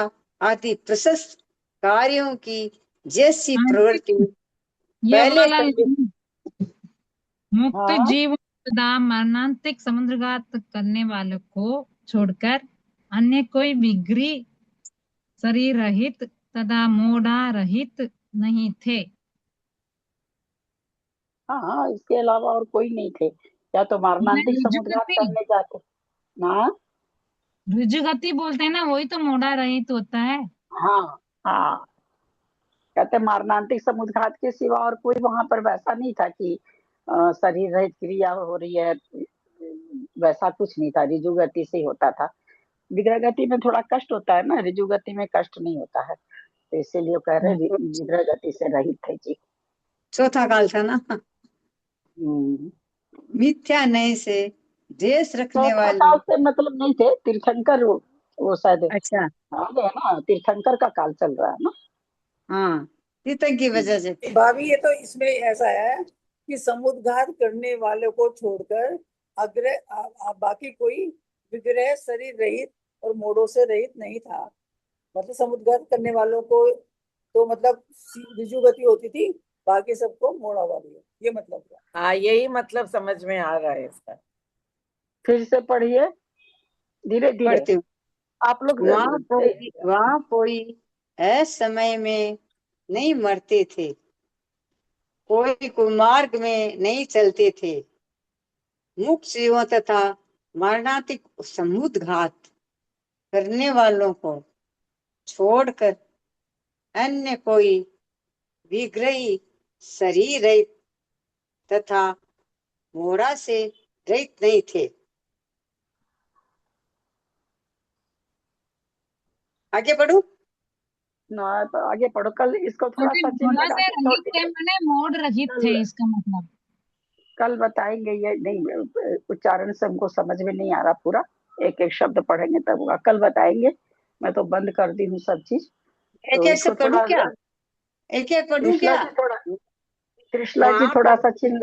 आदि प्रशस्त कार्यों की जैसी प्रवृत्ति ये पहले वाला मुक्त हाँ जीव सदा मरणांतिक समुद्रघात करने वालों को छोड़कर अन्य कोई विग्रही शरीर रहित तथा मोड़ा रहित नहीं थे। हाँ, इसके अलावा और कोई नहीं थे, या तो मारणांतिक समुद्रघात ऋजुगति करने जाते ना। ऋजुगति बोलते हैं ना, वही तो मोड़ा रहित होता है। हाँ हाँ, कहते मारणांतिक समुद्रघात के सिवा और कोई वहां पर वैसा नहीं था कि शरीर रहित क्रिया हो रही है, वैसा कुछ नहीं था, ऋजु गति से ही होता था। विग्रह गति में थोड़ा कष्ट होता है ना, ऋजु गति में कष्ट नहीं होता है, तो इसीलिए वो कह रहे विग्रह गति से रहित थे जी। चौथा काल था ना। हम्म। मिथ्या नय से देश रखने चौथा वाले। काल से मतलब नहीं थे, तीर्थंकर वो शायद अच्छा, आ गए ना, तीर्थंकर का काल चल रहा है ना। हाँ, तीर्थंकर की वजह से थे। भाभी ये तो इसमें ऐसा है कि समुद्घात करने वालों को छोड़कर अग्र बाकी कोई विग्रह शरीर रहित और मोड़ों से रहित नहीं था। मतलब समुद्घात करने वालों को तो मतलब ऋजु गति होती थी, बाकी सबको मोड़ा वाली है, ये मतलब है। हाँ, यही मतलब समझ में आ रहा है इसका। फिर से पढ़िए धीरे धीरे पढ़ती हूँ। आप लोग। वहाँ कोई असमय में नहीं मरते थे, कोई कुमार्ग में नहीं चलते थे। मुक्त जीवों तथा मरणांतिक समुद्घात करने वालों को छोड़कर अन्य कोई विग्रही शरीर रहित तथा मोड़ा से रहित नहीं थे। आगे बढ़ू ना, तो आगे पढ़ो, कल इसको थोड़ा सा चिन्ह मोड़ा लगा से के छोड़ रहित थे, दीजिए। मैंने मोड़ रहित थे, इसका मतलब कल बताएंगे, ये नहीं उच्चारण से हमको समझ में नहीं आ रहा पूरा, एक एक शब्द पढ़ेंगे तब होगा, कल बताएंगे। मैं तो बंद कर दी हूँ सब चीज, एक तो एक से इसको पढ़ू थोड़ा क्या? एक एक पढ़ू त्रिशला क्या? जी थोड़ा, त्रिशला जी थोड़ा सा चिन्ह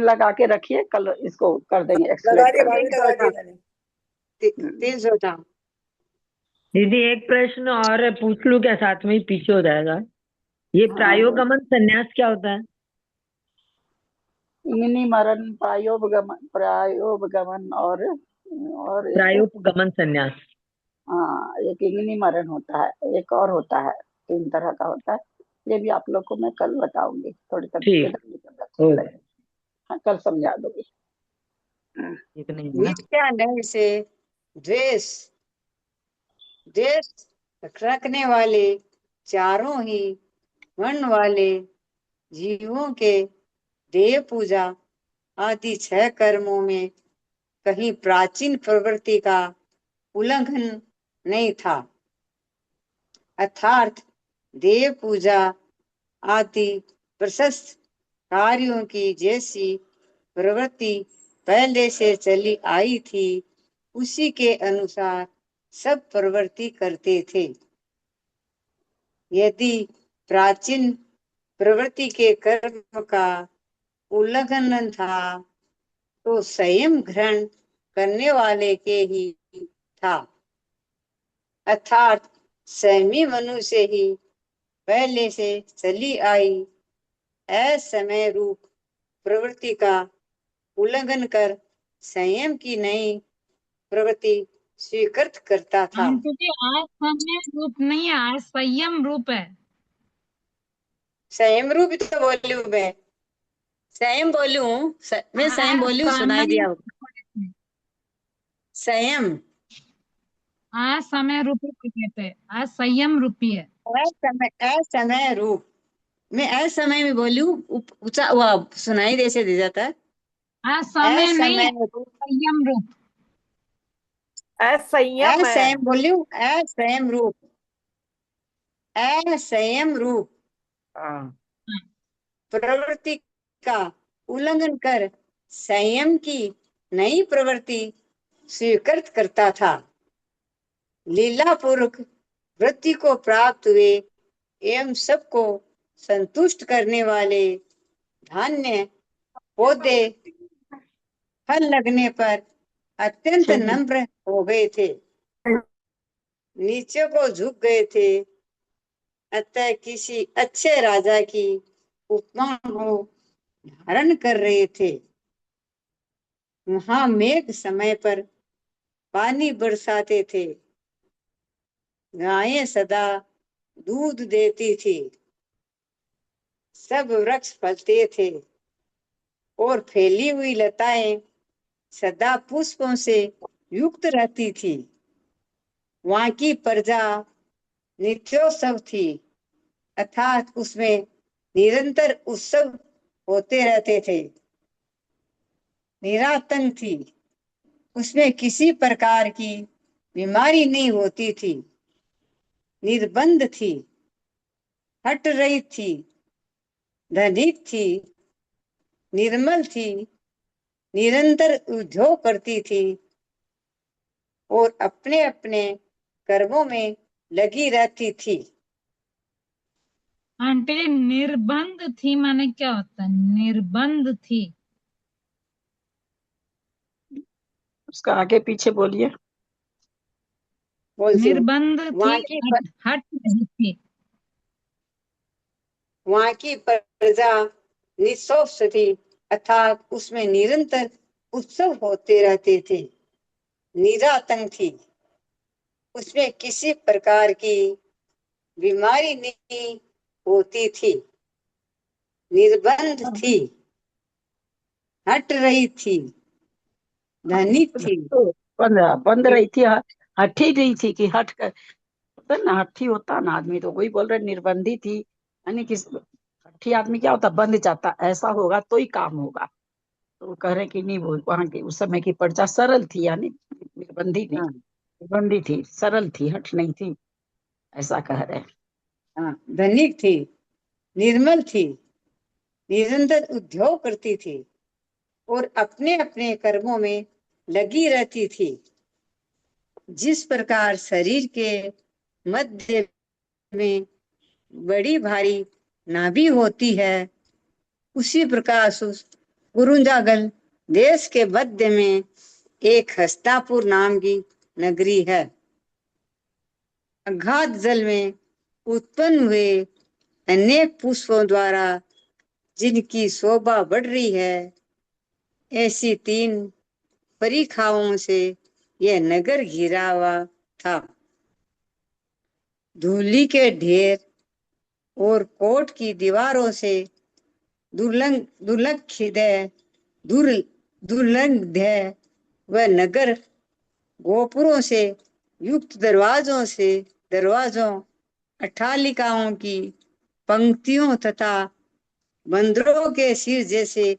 लगा के रखिए, कल इसको कर देंगे लगा एक्सप्लेन दिया कर भाभी, देंगे। लगा दिया मैंने। 314। दीदी एक प्रश्न और पूछ लूं क्या, साथ में ही पीछे हो जाएगा। ये हाँ, प्रायोगमन संन्यास क्या होता है? इंगनी मरण प्रायोगमन और एक प्रायोपगमन संन्यास। हाँ, एक इंगनी मरण होता है, एक और होता है, 3 तरह का होता है। ये भी आप लोग को मैं कल बताऊंगी, थोड़ी ठीक। तबीयत हाँ, कल समझा दूंगी। ठीक नहीं है ना? मिथ्या नय से द्वेष देश रखने वाले चारों ही वर्ण वाले जीवों के देव पूजा आदि 6 कर्मों में कहीं प्राचीन प्रवृत्ति का उल्लंघन नहीं था, अर्थात देव पूजा आदि प्रशस्त कार्यों की जैसी प्रवृत्ति पहले से चली आई थी, उसी के अनुसार सब प्रवृत्ति करते थे। यदि प्राचीन प्रवृत्ति के कर्म का उल्लंघन था तो संयम ग्रहण करने वाले के ही था, अर्थात संयमी मनुष्य ही पहले से चली आई असमय रूप प्रवृत्ति का उल्लंघन कर संयम की नई प्रवृत्ति स्वीकृत करता था। क्योंकि आज समय रूप नहीं है, आज संयम रूप है। संयम रूप ही तो बोली हूँ मैं, संयम बोली हूँ, मैं संयम बोली हूँ, सुनाई दिया होगा। संयम असमय रूपी को कहते हैं, आज संयम रूपी है। असमय रूप, मैं असमय में बोली हूँ, ऊंचा वो सुनाई जैसे दे जाता है। असमय नहीं है, असमय रूप, संयम रूप। असंयम है। असंयम बोली हूँ, असंयम रूप, असंयम रूप हाँ। प्रवृत्ति का उल्लंघन कर संयम की नई प्रवृत्ति स्वीकृत करता था। लीला पूर्वक वृत्ति को प्राप्त हुए एवं सबको संतुष्ट करने वाले धान्य पौधे फल लगने पर अत्यंत नम्र हो गए थे, नीचे को झुक गए थे, अतः किसी अच्छे राजा की उपमा को धारण कर रहे थे। वहां मेघ समय पर पानी बरसाते थे, गायें सदा दूध देती थी, सब वृक्ष फलते थे और फैली हुई लताएं सदा पुष्पों से युक्त रहती थी। वहां की प्रजा नित्योत्सव थी, अर्थात उसमें निरंतर उत्सव होते रहते थे। निरातंक थी, उसमें किसी प्रकार की बीमारी नहीं होती थी। निर्बंध थी, हट रही थी, धनिक थी, निर्मल थी, निरंतर उद्योग करती थी और अपने अपने कर्मों में लगी रहती थी। आंटी जी, निर्बंध थी माने क्या होता है? निर्बंध थी, उसका आगे पीछे बोलिए। बोलती हूँ, निर्बंध थी, हट रही थी। वहां की प्रजा निस्वार्थ थी, अर्थात उसमें निरंतर उत्सव होते रहते थे। निरातंक थी, उसमें किसी प्रकार की बीमारी नहीं होती थी। निर्बंध थी, हट रही थी, धनिक थी। तो बंद रही थी, हठी रही थी कि हट कर होता है ना, हठी होता ना आदमी, तो वही बोल रहे निर्बंधी थी। यानी कि हठी आदमी क्या होता, बंद जाता, ऐसा होगा तो ही काम होगा। तो वो कह रहे कि नहीं, वो वहां की उस समय की प्रजा सरल थी, यानी निर्बंधी नहीं, हाँ, निर्बंधी थी, सरल थी, हठ नहीं थी, ऐसा कह रहे हैं। हाँ, धनिक थी, निर्मल थी, निरंतर उद्योग करती थी और अपने अपने कर्मों में लगी रहती थी। जिस प्रकार शरीर के मध्य में बड़ी भारी नाभि होती है, उसी प्रकार कुरुंजागल देश के मध्य में एक हस्तापुर नाम की नगरी है। अगाध जल में उत्पन्न हुए अनेक पुष्पों द्वारा जिनकी शोभा बढ़ रही है, ऐसी 3 परिखाओं से यह नगर घिरा हुआ था। धूलि के ढेर और कोट की दीवारों से दुर्लंघ वह नगर गोपुरों से युक्त दरवाजों अट्टालिकाओं की पंक्तियों तथा बंदरों के सिर जैसे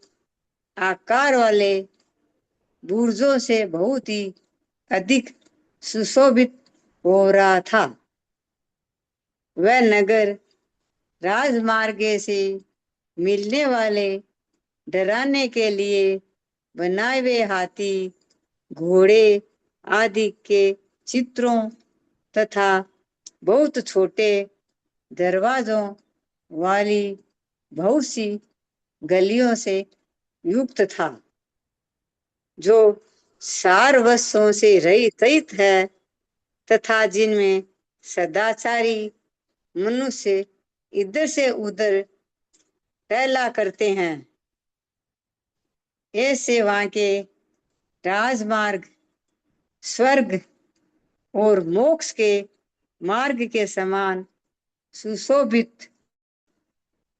आकार वाले बुर्जों से बहुत ही अधिक सुशोभित हो रहा था। वह नगर राजमार्ग से मिलने वाले डराने के लिए बनाए हुए हाथी, घोड़े आदि के चित्रों तथा बहुत छोटे दरवाजों वाली बहुत सी गलियों से युक्त था, जो सार वस्तुओं से रहित है तथा जिनमें सदाचारी मनुष्य इधर से उधर टहला करते हैं। ऐसे वहां के राजमार्ग स्वर्ग और मोक्ष के मार्ग के समान सुशोभित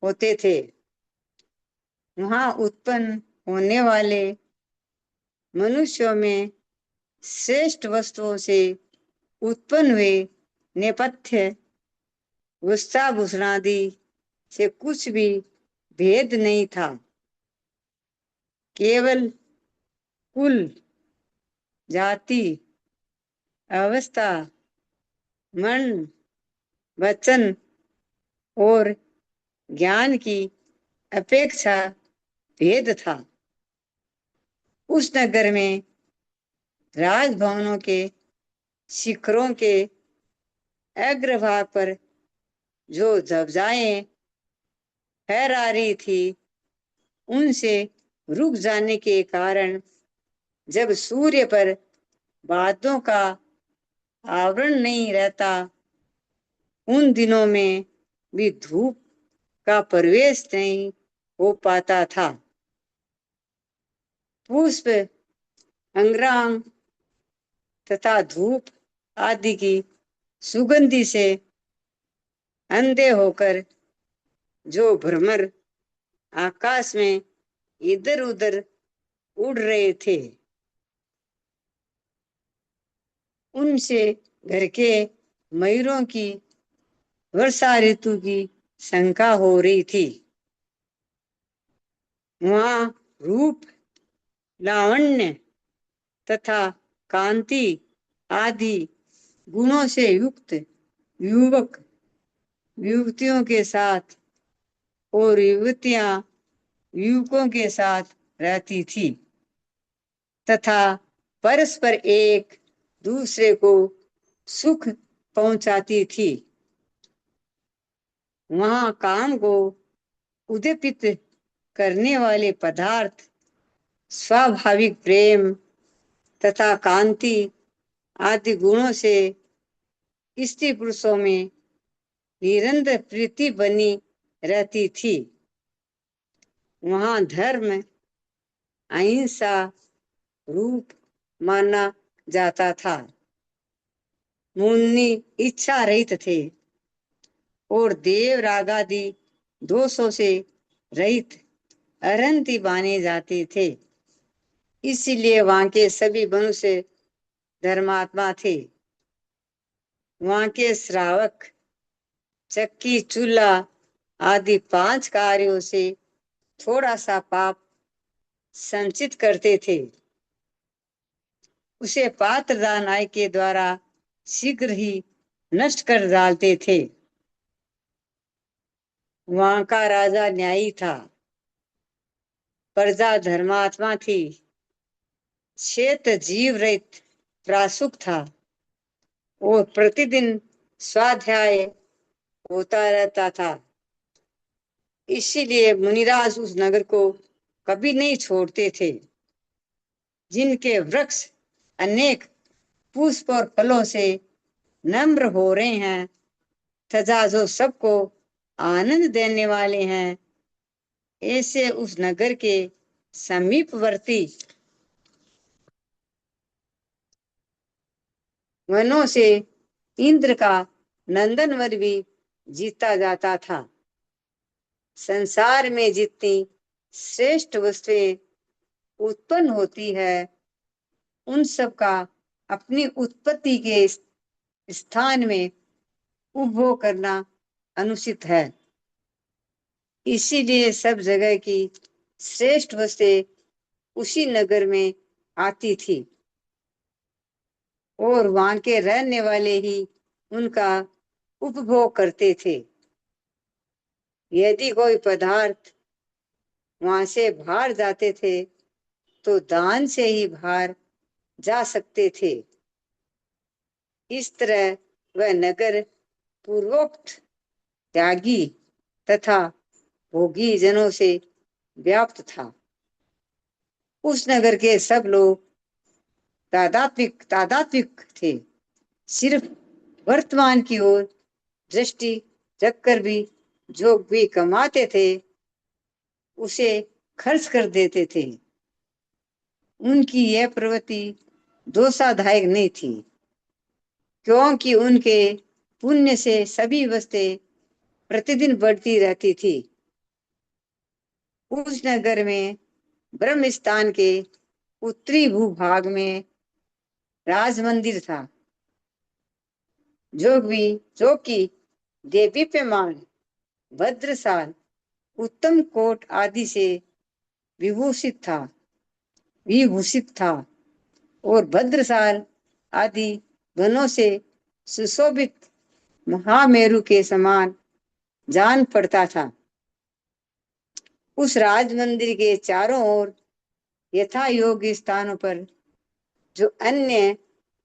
होते थे। वहां उत्पन्न होने वाले मनुष्यों में श्रेष्ठ वस्तुओं से उत्पन्न हुए नेपथ्य वेशभूषण आदि से कुछ भी भेद नहीं था। केवल कुल, जाति, अवस्था, मन, वचन और ज्ञान की अपेक्षा भेद था। उस नगर में राजभवनों के शिखरों के अग्रभाग पर जो ध्वजाएं फहरा रही थी, उनसे रुक जाने के कारण जब सूर्य पर बादलों का आवरण नहीं रहता, उन दिनों में भी धूप का प्रवेश नहीं हो पाता था। पुष्प, अंगराग तथा धूप आदि की सुगंधि से अंधे होकर जो भ्रमर आकाश में इधर उधर उड़ रहे थे, उनसे घर के मयूरों की वर्षा ऋतु की शंका हो रही थी। वहां रूप, लावण्य तथा कांति आदि गुणों से युक्त युवक युवतियों के साथ और युवतियां युवकों के साथ रहती थी तथा परस्पर एक दूसरे को सुख पहुंचाती थी। वहां काम को उद्दीपित करने वाले पदार्थ स्वाभाविक प्रेम तथा कांति आदि गुणों से स्त्री पुरुषों में निरंतर प्रीति बनी रहती थी। वहां धर्म अहिंसा रूप माना जाता था। मुनि इच्छा रहित थे और देव रागादि दोषों से रहित अरंती माने जाते थे। इसीलिए वहां के सभी मनुष्य धर्मात्मा थे। वहां के श्रावक चक्की चूल्हा आदि 5 कार्यों से थोड़ा सा पाप संचित करते थे, उसे पात्रदान आय के द्वारा शीघ्र ही नष्ट कर डालते थे। वहां का राजा न्यायी था, प्रजा धर्मात्मा थी, क्षेत्र जीव रहित प्रासुक था और प्रतिदिन स्वाध्याय होता रहता था। इसीलिए मुनिराज उस नगर को कभी नहीं छोड़ते थे। जिनके वृक्ष अनेक पुष्प और फलों से नम्र हो रहे हैं तथा जो सबको आनंद देने वाले हैं, ऐसे उस नगर के समीपवर्ती वनों से इंद्र का नंदनवन भी जीता जाता था। संसार में जितनी श्रेष्ठ वस्तुएं उत्पन्न होती है, उन सब का अपनी उत्पत्ति के स्थान में उपभोग करना अनुचित है। इसीलिए सब जगह की श्रेष्ठ वस्तुएं उसी नगर में आती थी और वहां के रहने वाले ही उनका उपभोग करते थे। यदि कोई पदार्थ वहां से बाहर जाते थे तो दान से ही बाहर जा सकते थे। इस तरह वह नगर पूर्वोक्त त्यागी तथा भोगी जनों से व्याप्त था। उस नगर के सब लोग तादात्विक थे। सिर्फ वर्तमान की ओर दृष्टि रखकर भी जो भी कमाते थे उसे खर्च कर देते थे। उनकी यह प्रवृत्ति दोषादायक नहीं थी, क्योंकि उनके पुण्य से सभी वस्तुएं प्रतिदिन बढ़ती रहती थी। उस नगर में ब्रह्म स्थान के उत्तरी भूभाग में राज मंदिर था, जो कि देदीप्यमान भद्रशाल उत्तम कोट आदि से विभूषित था और भद्रशाल आदि वनों से सुशोभित महामेरु के समान जान पड़ता था। उस राज मंदिर के चारों ओर यथा योग्य स्थानों पर जो अन्य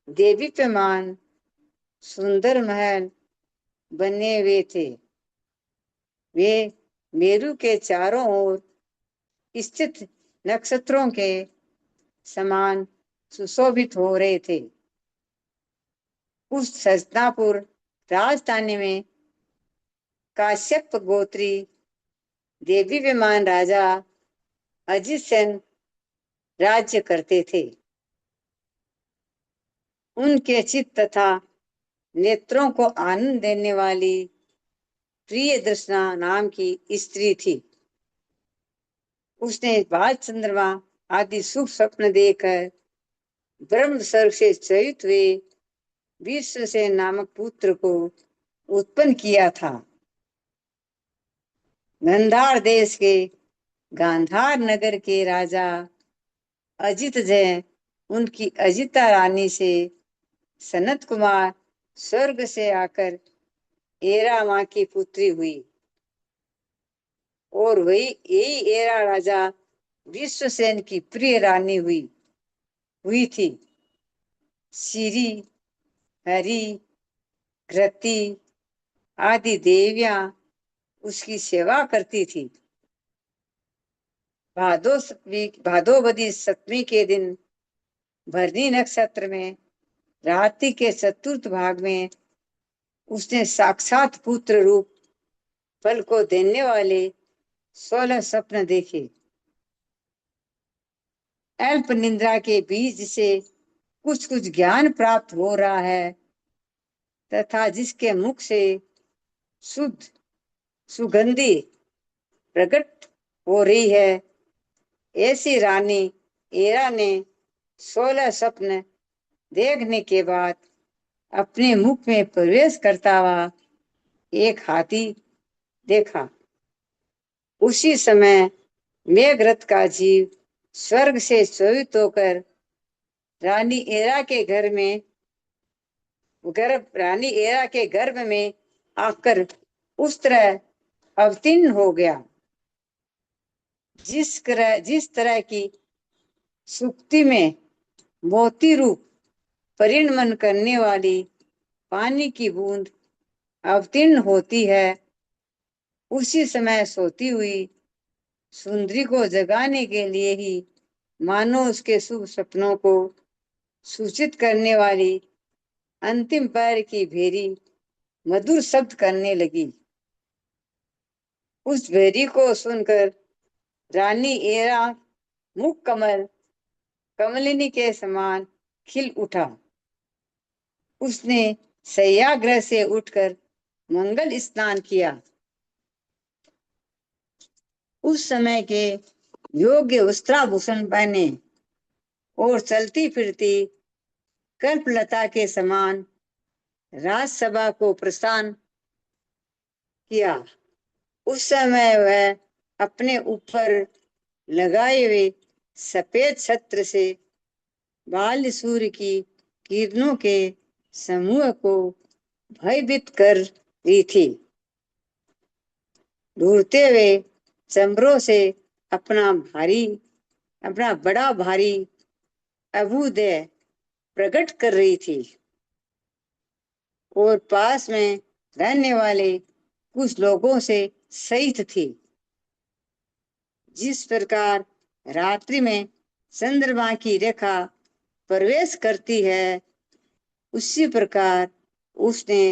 देदीप्यमान सुंदर महल बने हुए थे, वे मेरु के चारों ओर स्थित नक्षत्रों के समान सुशोभित हो रहे थे। उस हस्तिनापुर राजधानी में काश्यप गोत्री देदीप्यमान राजा अजित सेन राज्य करते थे। उनके चित्त तथा नेत्रों को आनंद देने वाली प्रिय दर्शना नाम की स्त्री थी। उसने बाल चंद्रमा आदि शुभ स्वप्न देखकर ब्रह्म सर्ग से चरित हुए विश्वसेन नामक पुत्र को उत्पन्न किया था। गंधार देश के गांधार नगर के राजा अजित जय उनकी अजिता रानी से सनत कुमार स्वर्ग से आकर एरा मां की पुत्री हुई और वही यही एरा राजा विश्वसेन की प्रिय रानी हुई थी। सिरी, हरि, घृति आदि देवियां उसकी सेवा करती थी। भादोबदी सप्तमी के दिन भरनी नक्षत्र में रात्रि के चतुर्थ भाग में उसने साक्षात पुत्र रूप फल को देने वाले 16 स्वप्न देखे। अल्प निद्रा के बीज से कुछ कुछ ज्ञान प्राप्त हो रहा है तथा जिसके मुख से शुद्ध सुगंधी प्रकट हो रही है, ऐसी रानी एरा ने 16 स्वप्न देखने के बाद अपने मुख में प्रवेश करता हुआ एक हाथी देखा। उसी समय मेघरथ का जीव स्वर्ग से चोरित होकर रानी एरा के गर्भ में आकर उस तरह अवतीर्ण हो गया जिस तरह की सुक्ति में मोती रूप परिणमन करने वाली पानी की बूंद अवतीर्ण होती है। उसी समय सोती हुई सुंदरी को जगाने के लिए ही मानो उसके शुभ सपनों को सूचित करने वाली अंतिम पैर की भेरी मधुर शब्द करने लगी। उस भेरी को सुनकर रानी एरा मुख कमलिनी के समान खिल उठा। उसने शय्यागृह से उठकर मंगल स्नान किया। उस समय के योग्य वस्त्राभूषण पहने और चलती फिरती कल्पलता के समान राजसभा को प्रस्थान किया। उस समय वह अपने ऊपर लगाए हुए सफेद छत्र से बाल्य सूर्य की किरणों के समूह को भयभीत कर रही थी। ढूंढते हुए चंबरों से अपना बड़ा भारी अभ्युदय प्रकट कर रही थी और पास में रहने वाले कुछ लोगों से सहित थी। जिस प्रकार रात्रि में चंद्रमा की रेखा प्रवेश करती है, उसी प्रकार उसने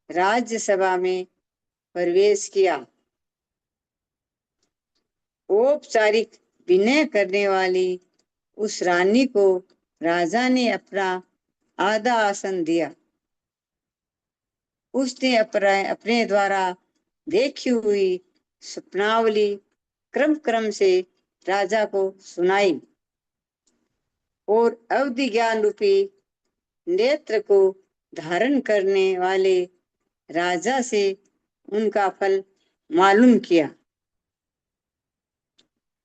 राज्यसभा में प्रवेश किया। औपचारिक विनय करने वाली उस रानी को राजा ने अपना आधा आसन दिया। उसने अपने द्वारा देखी हुई स्वप्नावली क्रम से राजा को सुनाई और अवधि ज्ञान रूपी नेत्र को धारण करने वाले राजा से उनका फल मालूम किया।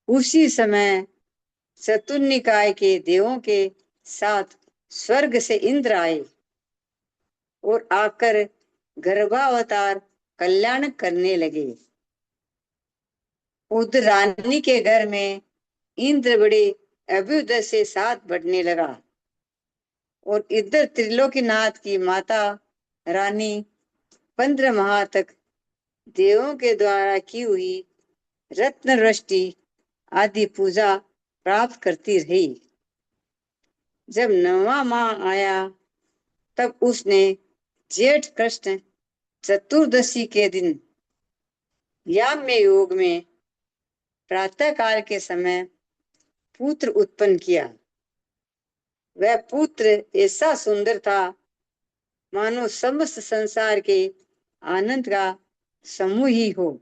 उसी समय चतुर्निकाय के देवों के साथ स्वर्ग से इंद्र आए और आकर गर्भावतार कल्याण करने लगे। उधर रानी के घर में इंद्र बड़े अभ्युदय से साथ बढ़ने लगा और इधर त्रिलोकीनाथ की माता रानी 15 माह तक देवों के द्वारा की हुई रत्न वृष्टि आदि पूजा प्राप्त करती रही। जब 9वां माह आया तब उसने जेठ कृष्ण चतुर्दशी के दिन याम्य योग में प्रातः काल के समय पुत्र उत्पन्न किया। वह पुत्र ऐसा सुंदर था मानो समस्त संसार के आनंद का समूह ही हो।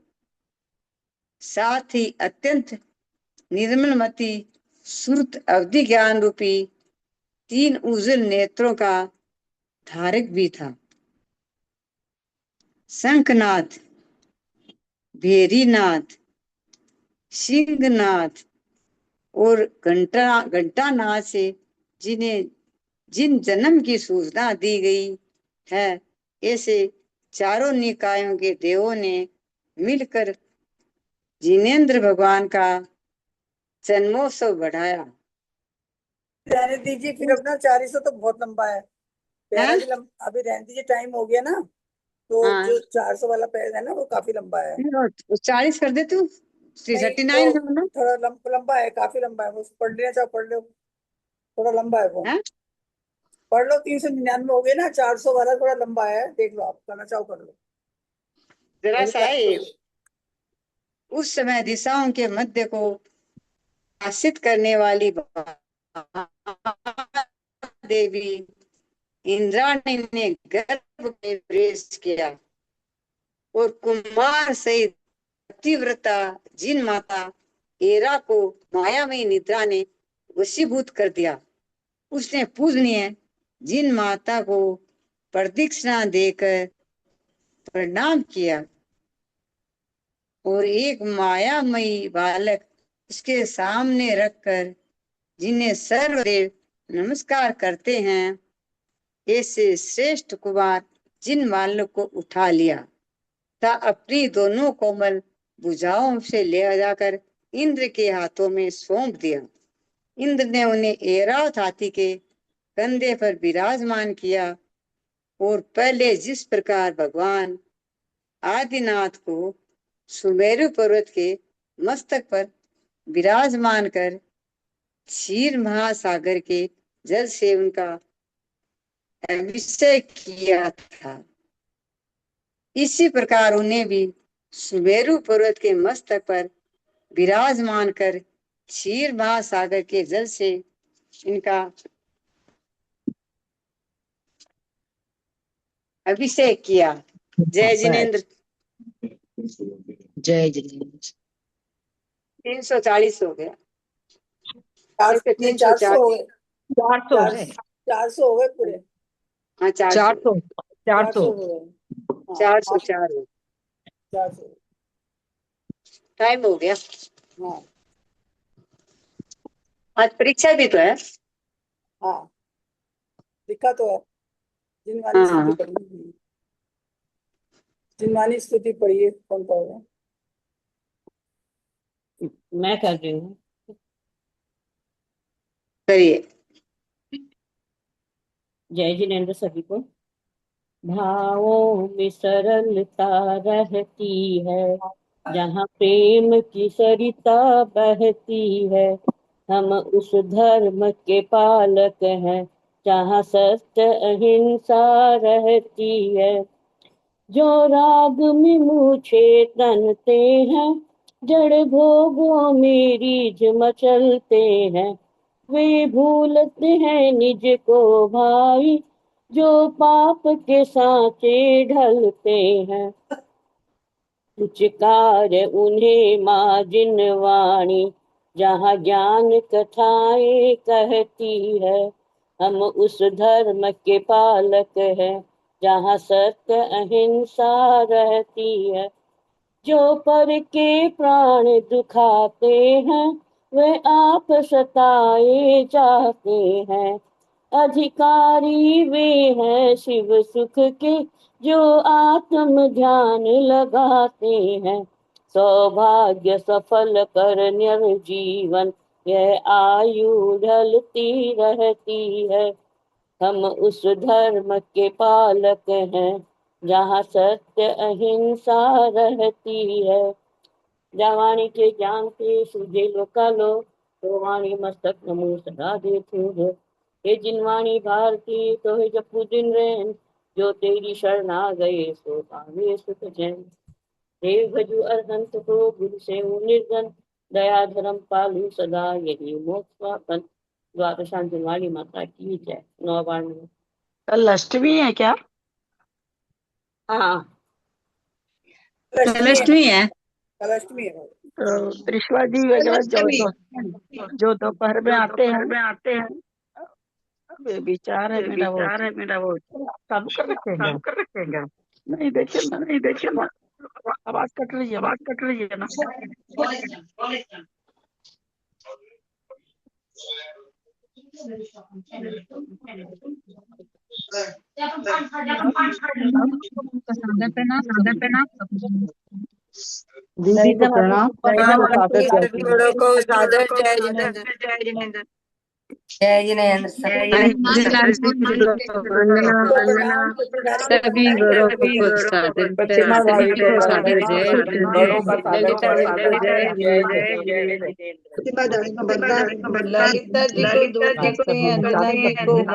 साथ ही अत्यंत निर्मलमती श्रुत अवधि ज्ञान रूपी 3 उज्जवल नेत्रों का धारक भी था। शंखनाद, भेरीनाद, सिंहनाद और घंटानाद से जिन जन्म की सूचना दी गई है, ऐसे चारों निकायों के देवों ने मिलकर जिनेंद्र भगवान का जन्मोत्सव बढ़ाया। रहने दीजिए फिर अपना 400 तो बहुत लंबा है। पहला हैं? भी अभी रहने दीजिए, टाइम हो गया ना, तो हाँ, जो 400 वाला पैरा है ना वो काफी लंबा है। 40 कर दे तू, नहीं 39 वो है ना? थोड़ा लंबा है, काफी लंबा है वो, पढ़ लेना चाहो पढ़ लो, थोड़ा लंबा है वो, हैं? पढ़ लो। 399 हो गए ना, 400 वाला थोड़ा लंबा है, देख लो आप करना चाहो कर लो। जरा वही सा टाइम है। थोड़ी- उस समय दिशाओं के मध्य को आसित करने वाली देवी इंद्राणी ने गर्भ में प्रवेश किया और कुमार सहित पतिव्रता जिन माता एरा को मायामयी निद्रा ने वशीभूत कर दिया। उसने पूजनीय जिन माता को प्रदक्षिणा देकर प्रणाम किया और एक मायामयी बालक उसके सामने रखकर, जिन्हें सर्वदेव नमस्कार करते हैं, ऐसे श्रेष्ठ कुमार जिन बालक को उठा लिया था अपनी दोनों कोमल भुजाओं से ले जाकर इंद्र के हाथों में सौंप दिया। इंद्र ने उन्हें ऐरावत हाथी के कंधे पर विराजमान किया और पहले जिस प्रकार भगवान आदिनाथ को सुमेरु पर्वत के मस्तक पर विराजमान कर क्षीर महासागर के जल से उनका अभिषेक किया था, इसी प्रकार उन्हें भी सुमेरु पर्वत के मस्तक पर विराजमान कर क्षीर महासागर के जल से इनका अभिषेक किया। जय जिनेन्द्र। जय जिनेन्द्र। 340 हो गया। 400 हो गए, 400 है। 400 हो गए पूरे। हाँ 400 400 हो गए, हाँ 404 400। टाइम हो गया। हाँ आज परीक्षा भी तो है। हाँ लिखा तो है, जिनवानी स्तुति पढ़ी, जिनवानी स्तुति पढ़िए। कौन पढ़ रहा है? मैं कर रही हूँ। करिए। जय जिनेन्द्र सभी को। भावों में सरलता रहती है, जहाँ प्रेम की सरिता बहती है। हम उस धर्म के पालक हैं, जहाँ सत्य अहिंसा रहती है। जो राग में मूछे तनते हैं, जड़ भोगों में रीझ मचलते हैं। वे भूलते हैं निज को भाई, जो पाप के सांचे ढलते हैं। कुछ कार्य उन्हें माँ जिनवाणी, जहाँ ज्ञान कथाएं कहती है। हम उस धर्म के पालक हैं, जहाँ सत्य अहिंसा रहती है। जो पर के प्राण दुखाते हैं, वे आप सताए जाते हैं। अधिकारी वे हैं शिव सुख के, जो आत्म ध्यान लगाते हैं। सौभाग्य सफल कर निर्जीवन, यह आयु ढलती रहती है। हम उस धर्म के पालक हैं, जहाँ सत्य अहिंसा रहती है। जवानी के ज्ञान के सूझे लोकालो, तो वाणी मस्तक नमो सदा देते। हे जिनवाणी भारती तो हे जपू दिन रैन, जो तेरी शरण आ गए सो पावे सुख चैन। देव भजु अरहंत को गुरु से निर्धन, दया धर्म पालू सदा यही मोक्ष वापन। द्वादशांत जिनवाणी माता की जय। 9 बार कल अष्टमी है क्या? हाँ कलष्टमी है। कलष्टमी है। तो ऋषवा जी वगैरह जो दोपहर में आते हैं वे विचार है मेरा वो चालू कर रखेगा। नहीं देखिए ना आवाज कट रही है ना। सादर प्रणाम। दीदी को प्रणाम और सादर जय सभी बड़ों को सादर जय जिनेंद्र। जय जिनेंद्र वंदना सभी बड़ों को सादर प्रतिमा भाभी को सादर जय बड़ों का सादर ललिता जी को जय ललिता जी को दो करते हैं,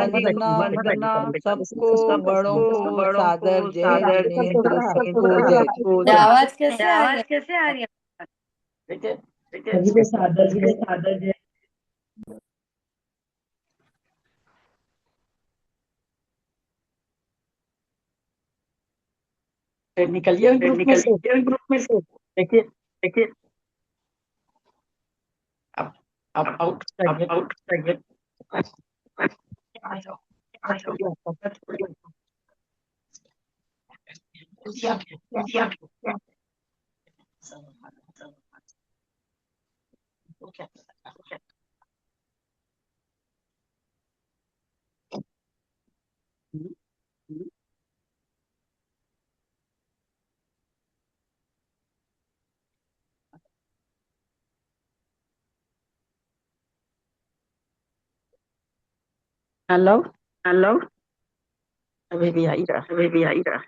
अंजना सबको वंदना, सबको बड़ों को सादर जय जिनेंद्र, सबको जय। आवाज कैसे आ रही है? सभी को सादर जय। निकलिए ग्रुप में से देखिए अब आउट चाहिए। आ जाओ। हेलो अभी भी आई रहा।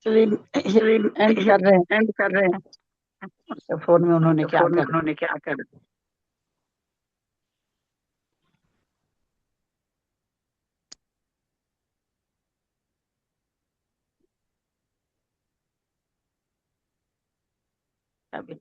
चलिए एंड कर रहे हैं। तो फोन में उन्होंने क्या कर अभी